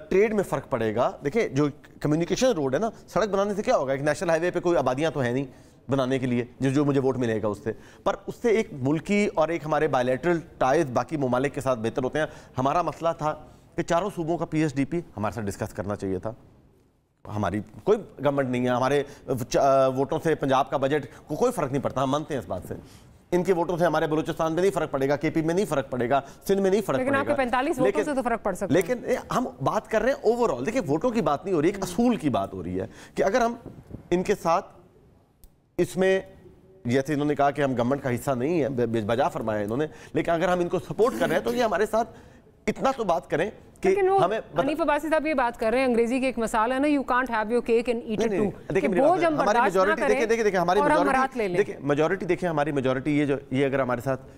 ٹریڈ میں فرق پڑے گا. دیکھیں جو کمیونیکیشن روڈ ہے نا, سڑک بنانے سے کیا ہوگا, ایک نیشنل ہائی وے پہ کوئی آبادیاں تو ہے نہیں بنانے کے لیے جو مجھے ووٹ ملے گا اس سے, پر اس سے ایک ملکی اور ایک ہمارے بائیلیٹرل ٹائز باقی ممالک کے ساتھ بہتر ہوتے ہیں. ہمارا مسئلہ تھا کہ چاروں صوبوں کا PSDP ہمارے ساتھ ڈسکس کرنا چاہیے تھا. ہماری کوئی گورنمنٹ نہیں ہے, ہمارے ووٹوں سے پنجاب کا بجٹ کو کوئی فرق نہیں پڑتا, ہم مانتے ہیں اس بات سے. ان کے ووٹوں سے ہمارے بلوچستان میں نہیں فرق پڑے گا, KP میں نہیں فرق پڑے گا, سندھ میں نہیں فرق پڑے گا, لیکن آپ کے 45 ووٹوں سے تو فرق پڑ سکتا ہے. لیکن ہم بات کر رہے ہیں اوور آل. دیکھیں ووٹوں کی بات نہیں ہو رہی, ایک اصول کی بات ہو رہی ہے کہ اگر ہم ان کے ساتھ اس میں, جیسے انہوں نے کہا کہ ہم گورنمنٹ کا حصہ نہیں ہے, بجا فرمایا انہوں نے, لیکن اگر ہم ان کو سپورٹ کر رہے ہیں تو یہ ہمارے ساتھ اتنا تو بات کریں کہ ہمیں. حنیف عباسی صاحب یہ بات کر رہے ہیں, انگریزی کی ایک مثال ہے نا, you can't have your cake and eat it too, کہ بوجھ ہم برداشت نہ کریں اور ہم مراد لے لیں. دیکھیں میجورٹی, دیکھیں ہماری میجورٹی یہ اگر ہمارے ساتھ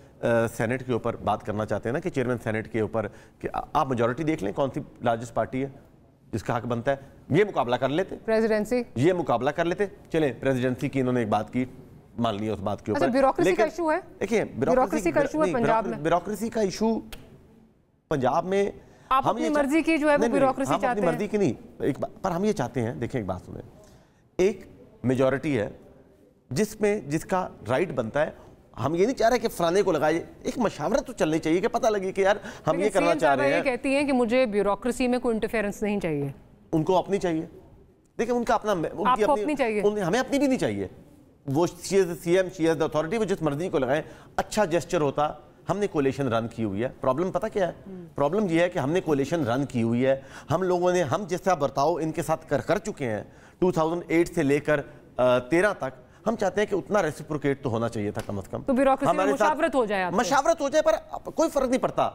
سینٹ کے اوپر بات کرنا چاہتے ہیں نا, کہ چیئرمین سینٹ کے اوپر, کہ آپ میجورٹی دیکھ لیں کون سی لارجسٹ پارٹی ہے جس کا حق بنتا ہے, یہ مقابلہ کر لیتے, پریزیڈنسی یہ مقابلہ کر لیتے. چلیں پریزیڈنسی کی انہوں نے ایک بات کی, مان لیا اس بات کے اوپر. بیوروکریسی کا ایشو ہے, دیکھیں بیوروکریسی کا ایشو ہے پنجاب میں, بیوروکریسی کا ایشو پنجاب میں آپ اپنی مرضی کی جو ہے وہ بیوروکریسی چاہتے ہیں. اپنی مرضی کی نہیں, پر ہم یہ چاہتے ہیں, دیکھیں ایک بات سنیں, ایک میجورٹی ہے جس کا رائٹ بنتا ہے. ہم یہ نہیں چاہ رہے کہ فلانے کو لگائے, ایک مشاورت تو چلنی چاہیے کہ پتہ لگے کہ یار ہم یہ کرنا چاہ رہے ہیں. یہ کہتی ہیں کہ مجھے بیوروکریسی میں کوئی انٹرفیرنس نہیں چاہیے, ان کو اپنی چاہیے. دیکھیں ان کا اپنا, آپ کو اپنی چاہیے, ہمیں اپنی بھی نہیں چاہیے. وہ CM she is the authority, وہ جس مرضی کو لگائیں, اچھا جیسچر ہوتا. ہم نے کولیشن رن کی ہوئی ہے. پرابلم پتہ کیا ہے, پرابلم یہ ہے کہ ہم نے کولیشن رن کی ہوئی ہے. ہم لوگوں نے, ہم جیسا برتاؤ ان کے ساتھ کر چکے ہیں 2008 سے لے کر 13 تک, ہم چاہتے ہیں کہ اتنا ریسیپروکیٹ تو ہونا چاہیے تھا کم از کم. تو بیوروکریسی میں مشاورت ہو جائے, مشاورت ہو جائے, پر کوئی فرق نہیں پڑتا.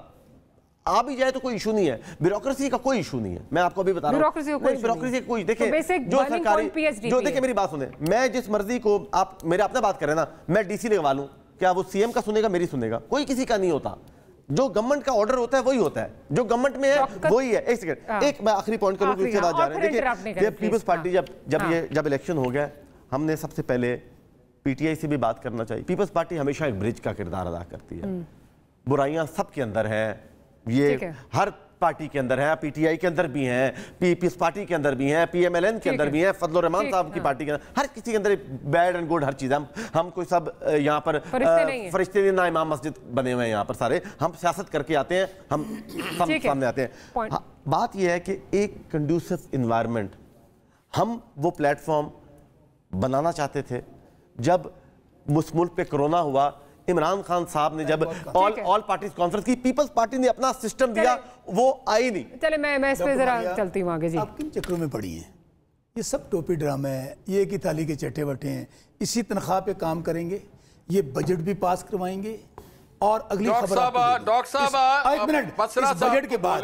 آ بھی جائے تو کوئی ایشو نہیں ہے, بیوروکریسی کا کوئی ایشو نہیں ہے. میں آپ کو ابھی بتا رہا ہوں, بیوروکریسی کوئی, دیکھیں جو سرکاری, جو دیکھیں میری بات سنیں, میں جس مرضی کو, آپ میرے اپنے بات کر رہے ہیں نا, میں DC لگوا لوں, کیا وہ CM کا سنے گا, میری سنے گا؟ کوئی کسی کا نہیں ہوتا. جو گورنمنٹ کا آرڈر ہوتا ہے وہی ہوتا ہے, جو گورنمنٹ میں ہے وہی ہے. ایک سیکنڈ, ایک میں آخری پوائنٹ کروں, اس کے بعد جا رہے ہیں. دیکھیں پیپلز پارٹی جب الیکشن ہو گیا, ہم نے سب سے پہلے PTI سے بھی بات کرنا چاہیے. پیپلز پارٹی ہمیشہ ایک برج کا کردار ادا کرتی ہے. برائیاں سب کے اندر ہیں, یہ ہر پارٹی کے اندر ہے, PTI کے اندر بھی ہیں, پیپلز پارٹی کے اندر بھی ہیں, PMLN کے اندر بھی ہیں, فضل الرحمان صاحب کی پارٹی کے اندر, ہر کسی کے اندر بیڈ اینڈ گڈ ہر چیز ہے. ہم کوئی سب یہاں پر فرشتے نہیں, نہ امام مسجد بنے ہوئے ہیں یہاں پر سارے. ہم سیاست کر کے آتے ہیں, ہم سامنے آتے ہیں. بات یہ ہے کہ ایک کنڈیوسو انوائرمنٹ, ہم وہ پلیٹ فارم بنانا چاہتے تھے. جب ملک پہ کرونا ہوا, عمران خان صاحب نے جب آل پارٹیز کانفرنس کی, پیپلز پارٹی نے اپنا سسٹم دیا, وہ آئی نہیں. چلے میں اس پہ ذرا چلتی ہوں آگے. جی آپ کن چکروں میں پڑی ہیں؟ یہ سب ٹوپی ڈرامہ ہے, یہ ایک ہی تھالی کے چٹے بٹے ہیں. اسی تنخواہ پہ کام کریں گے, یہ بجٹ بھی پاس کروائیں گے, اور اگلی خبر ڈاکٹر صاحب ایک منٹ, اس بجٹ کے بعد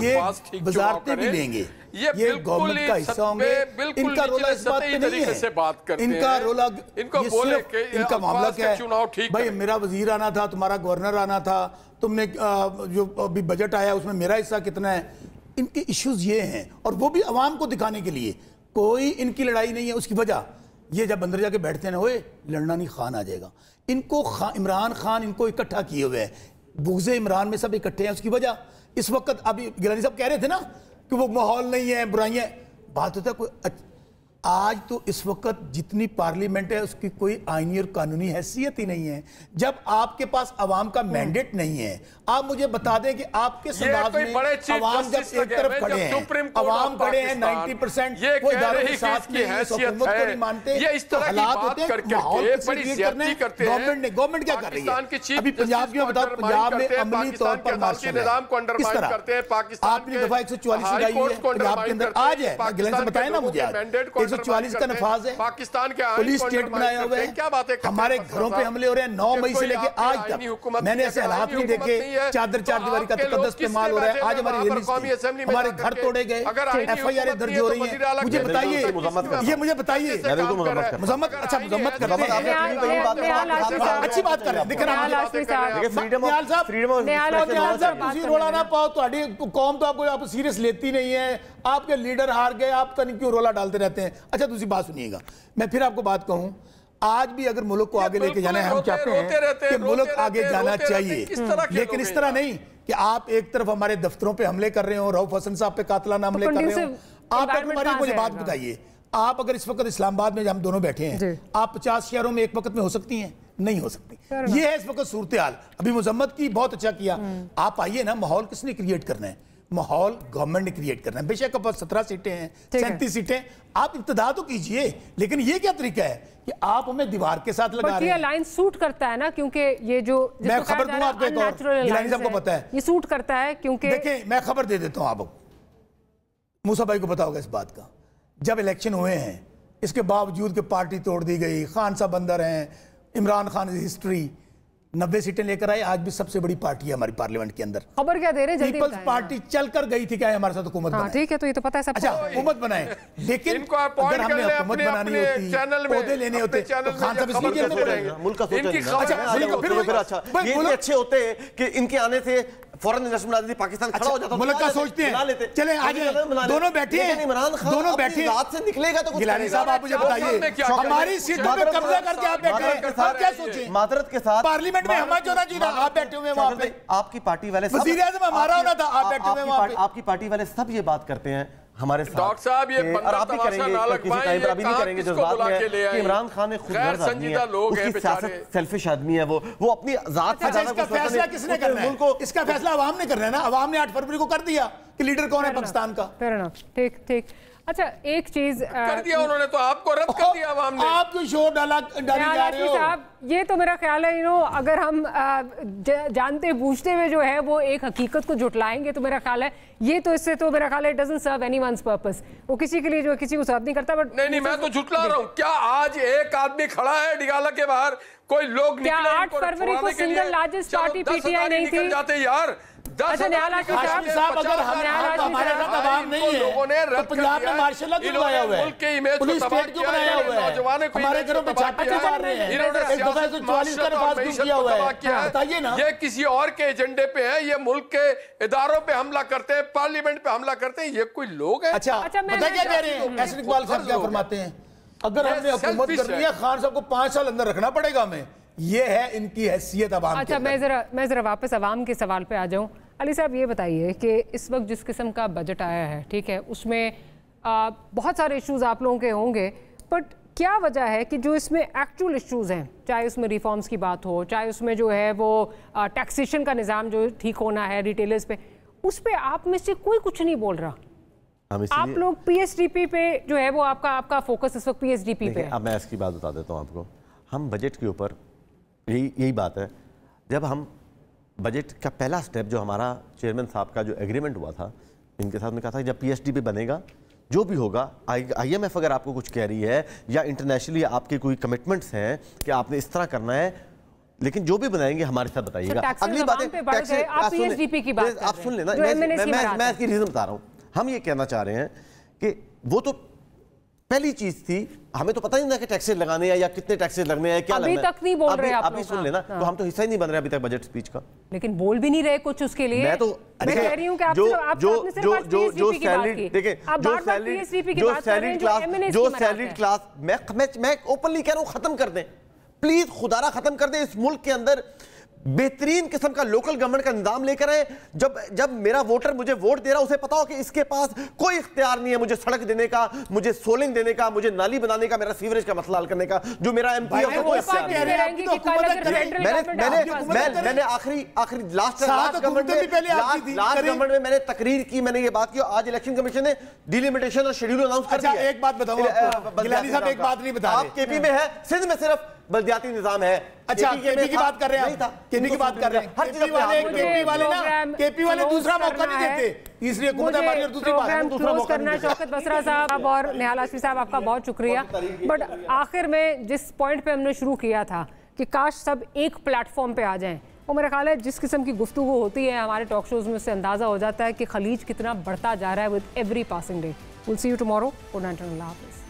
یہ وزارتیں بھی لیں گے, یہ گورنمنٹ کا حصہ ہوں گے. ان کا رولہ اس بات پہ نہیں ہے, ان کا رولہ, یہ صرف ان کا معاملہ کیا ہے, بھائی میرا وزیر آنا تھا, تمہارا گورنر آنا تھا, تم نے جو ابھی بجٹ آیا اس میں میرا حصہ کتنا ہے. ان کے ایشوز یہ ہیں, اور وہ بھی عوام کو دکھانے کے لیے. کوئی ان کی لڑائی نہیں ہے. اس کی وجہ یہ جب اندر جا کے بیٹھتے ہیں, ہوئے لڑنا نہیں, خان آ جائے گا. ان کو عمران خان ان کو اکٹھا کیے ہوئے ہیں, بغض عمران میں سب اکٹھے ہیں. اس کی وجہ اس وقت ابھی گیلانی صاحب کہہ رہے تھے نا کہ وہ ماحول نہیں ہے, برائیاں, بات ہوتا ہے کوئی. آج تو اس وقت جتنی پارلیمنٹ ہے اس کی کوئی آئینی اور قانونی حیثیت ہی نہیں ہے. جب آپ کے پاس عوام کا مینڈیٹ نہیں ہے, آپ مجھے بتا دیں کہ آپ کے سنداز میں عوام جب ایک طرف کھڑے ہیں, عوام کھڑے ہیں 90%, وہ ادارے کے ساتھ میں اس حکومت کو نہیں مانتے, تو حالات ہوتے ہیں ماحول کو کریٹ کرنے. گورنمنٹ کیا کر رہی ہے؟ ابھی پنجاب کی بتا, پنجاب میں عملی طور پر مارشل ہے. کس طرح آپ نے دفعہ 144 لگائی ہے پنجاب کے اندر, آج ہے, گیلانی سے بتائیں نا مجھے, آج 344 का नफाज है, पाकिस्तान के पुलिस स्टेट बनाया हुआ है, क्या बातें हमारे घरों पे हमले हो रहे हैं 9 मई से लेके आज तक। मैंने ऐसे हालात नहीं देखे, चादर चार दीवारी का तकद्दुस इस्तेमाल हो रहा है। आज हमारी हमारे घर तोड़े गए, FIR दर्ज हो रही है। मुझे बताइए, ये मुझे बताइए मुजम्मत, अच्छा मुजम्मत करते हैं, अच्छी बात कर रहे हैं। रोला ना पाओ, कौम तो आपको सीरियस लेती नहीं है, आपके लीडर हार गए, आप पता नहीं क्यों रोला डालते रहते हैं। अच्छा दूसरी बात सुनिएगा, मैं फिर आपको बात कहूं, आज भी अगर मुल्क को आगे लेके जाना है, हम चाहते हैं कि मुल्क आगे जाना चाहिए, लेकिन इस तरह नहीं कि आप एक तरफ हमारे दफ्तरों पे हमले कर रहे हो, रऊफ हसन साहब पे कातलाना हमले कर रहे हो। आप मुझे बात बताइए, आप अगर इस वक्त इस्लामाबाद में हम दोनों बैठे हैं, आप 50 शहरों में एक वक्त में हो सकती हैं? नहीं हो सकती। ये है इस वक्त सूरत हाल। अभी मुजम्मत की बहुत अच्छा किया, आप आइए ना, माहौल किसने क्रिएट करना है? माहौल गवर्नमेंट ने क्रिएट करना है। बेशक अब 17 सीटें हैं, 37 सीटें, आप इब्तिदा तो कीजिए, लेकिन ये क्या तरीका है कि आप हमें दीवार के साथ लगा रहे हैं? ये लाइन सूट करता है ना, क्योंकि ये जो मैं खबर दूं आपको एक और, गिलानी साहब को पता है, ये सूट करता है क्योंकि देखिए मैं खबर दे देता हूं आपको, मूसा भाई को पता होगा इस बात का, जब इलेक्शन हुए हैं इसके बावजूद कि पार्टी तोड़ दी गई, खान साहब अंदर हैं, इमरान खान हिस्ट्री 90 सीटें लेकर आए, आज भी सबसे बड़ी पार्टी है हमारी पार्लियामेंट के अंदर। खबर क्या दे रहे हैं? पीपल्स पार्टी चलकर गई थी क्या है हमारे साथ हुकूमत बनाए? ठीक है, तो ये तो पता है सबको। अच्छा हुकूमत बनाए, लेकिन अगर हमने हुकूमत बनानी होती, पौधे लेने होते तो खान साहब इसलिए जेल में पड़ेंगे। मुल्क का सोचें, ये अच्छे होते हैं कि इनके आने से फौरन इन्वेस्टमेंट आती थी, पाकिस्तान खड़ा हो जाता, मुल्क का सोचते हैं। चले आज दोनों बैठे हैं, इमरान खान दोनों बैठे रात से निकलेगा तो गिलानी साहब आप मुझे बताइए, हमारी सीटों पे कब्जा करके आप बैठे हैं, आप क्या सोचें? मादरत के साथ पार्लियामेंट में हमारा चुनाव जीता, आप बैठे हुए वहां पे, आपकी पार्टी वाले वज़ीर आज़म हमारा होना था, आप बैठे हुए वहां पे। आपकी पार्टी वाले सब ये बात करते हैं हमारे साथ, डॉक्टर साहब ये और आप भी करेंगे, किसी टाइम पर अभी नहीं करेंगे, जज्बात में कि इमरान खान ने खुद गर्ज आदमी है, उसकी सियासत सेल्फिश आदमी है, वो अपनी जात से ज्यादा इसका फैसला किसने करना है? इसका फैसला अवाम ने करना है ना, अवाम ने 8 फरवरी को कर दिया कि लीडर कौन है पाकिस्तान का। ठीक। अच्छा एक चीज कर दिया उन्होंने, तो आपको रद्द कर दिया अवाम ने, आप क्यों शोर डाली जा रहे हो? साहब ये तो मेरा ख्याल है अगर हम जानते बूझते हुए जो है वो एक हकीकत को जुटलाएंगे तो मेरा ख्याल है ये तो इससे तो मेरा ख्याल है डजंट सर्व एनीवन्स पर्पस, वो किसी के लिए जो किसी को सर्व नहीं करता। बट नहीं मैं तो जुटला रहा हूँ। क्या आज एक आदमी खड़ा है डिगाला के बाहर, कोई लोग क्या 8 फरवरी को सिंगल लार्जेस्ट पार्टी PTI नहीं थी? जाते यार। अच्छा साहब, अगर हमारे साथ अवाम नहीं है तो पंजाब में मार्शल लॉ क्यों बनाया हुआ है? पुलिस स्टेट क्यों बनाया हुआ है? हमारे घरों पे छापे क्यों मार रहे हैं? 144 का नफाज क्यों किया हुआ है? बताइए ना। ये किसी और के एजेंडे पे है, ये मुल्क के इदारों पे हमला करते हैं, पार्लियामेंट पे हमला करते हैं, ये कोई लोग हैं? अच्छा पता क्या कह रहे हैं एहसन इकबाल साहब, क्या फरमाते हैं? अगर हमने हुकूमत करनी है खान साहब को 5 साल अंदर रखना पड़ेगा हमें, ये है इनकी हैसियत अवाम। अच्छा मैं जरा वापस अवाम के सवाल पे आ जाऊं। अली साहब ये बताइए कि इस वक्त जिस किस्म का बजट आया है, ठीक है, उसमें बहुत सारे इश्यूज आप लोगों के होंगे, बट क्या वजह है कि जो इसमें एक्चुअल इश्यूज हैं, चाहे उसमें रिफॉर्म्स की बात हो, चाहे उसमें जो है वो टैक्सेशन का निज़ाम जो ठीक होना है रिटेलर्स पे, उस पर आप में से कोई कुछ नहीं बोल रहा। आप लोग PSDP पे जो है वो आपका फोकस इस वक्त PSDP पे है। अब मैं इसकी बात बता देता हूँ आपको। हम बजट के ऊपर यही बात है, जब हम बजट का पहला स्टेप जो हमारा चेयरमैन साहब का जो एग्रीमेंट हुआ था इनके साथ में कहा था जब PSDP बनेगा जो भी होगा, IMF अगर आपको कुछ कह रही है या इंटरनेशनली आपके कोई कमिटमेंट्स हैं कि आपने इस तरह करना है, लेकिन जो भी बनाएंगे हमारे साथ बताइएगा। अगली बात आप सुन लेना, मैं इसकी रीजन बता रहा हूँ। हम ये कहना चाह रहे हैं कि वो तो पहली चीज थी, हमें तो पता नहीं था कि टैक्सेस लगाने हैं या कितने टैक्सेस लगने हैं, क्या अभी तक नहीं बोल रहे आप अभी सुन लेना। तो हम तो हिस्सा ही नहीं बन रहे अभी तक बजट स्पीच का, लेकिन बोल भी नहीं रहे कुछ उसके लिए। मैं तो कह रही हूं कि जो सैलरीड क्लास मैं ओपनली कह रहा हूं खत्म कर दें, प्लीज खुदारा खत्म कर दें। इस मुल्क के अंदर बेहतरीन किस्म का लोकल गवर्नमेंट का निजाम लेकर आए। जब मेरा वोटर मुझे वोट दे रहा है उसे पता हो कि इसके पास कोई इख्तियार नहीं है मुझे सड़क देने का, मुझे सोलिंग देने का, मुझे नाली बनाने का, मेरा सीवरेज का मसला हल करने का। जो मेरा MP है मैंने आखिरी लास्ट गवर्नमेंट में मैंने तकरीर की, मैंने ये बात की। आज इलेक्शन कमीशन ने डिलिमिटेशन और शेड्यूल अनाउंस कर दिया। एक बात बताऊं आपको, गिलानी साहब एक बात नहीं बता रहे। आप KP में है, सिंध में सिर्फ बल्दियाती निजाम है। अच्छा, केपी की बात कर रहे हैं, केपी की बात कर रहे हैं। केपी वाले दूसरा मौका नहीं देते, इसलिए हुकूमत हमारी और दूसरी बात दूसरा मौका करना। शौकत बसरा साहब और निहाल हाशमी साहब, आपका बहुत शुक्रिया। बट आखिर में जिस पॉइंट पे हमने शुरू किया था कि काश सब एक प्लेटफॉर्म पे आ जाएं, और मेरा ख्याल है जिस किस्म की गुफ्तगू होती है हमारे टॉक शोज में, उससे अंदाज़ा हो जाता है कि खलीज कितना बढ़ता जा रहा है with every passing day. Will see you tomorrow. Good night, Allah हाफिज़।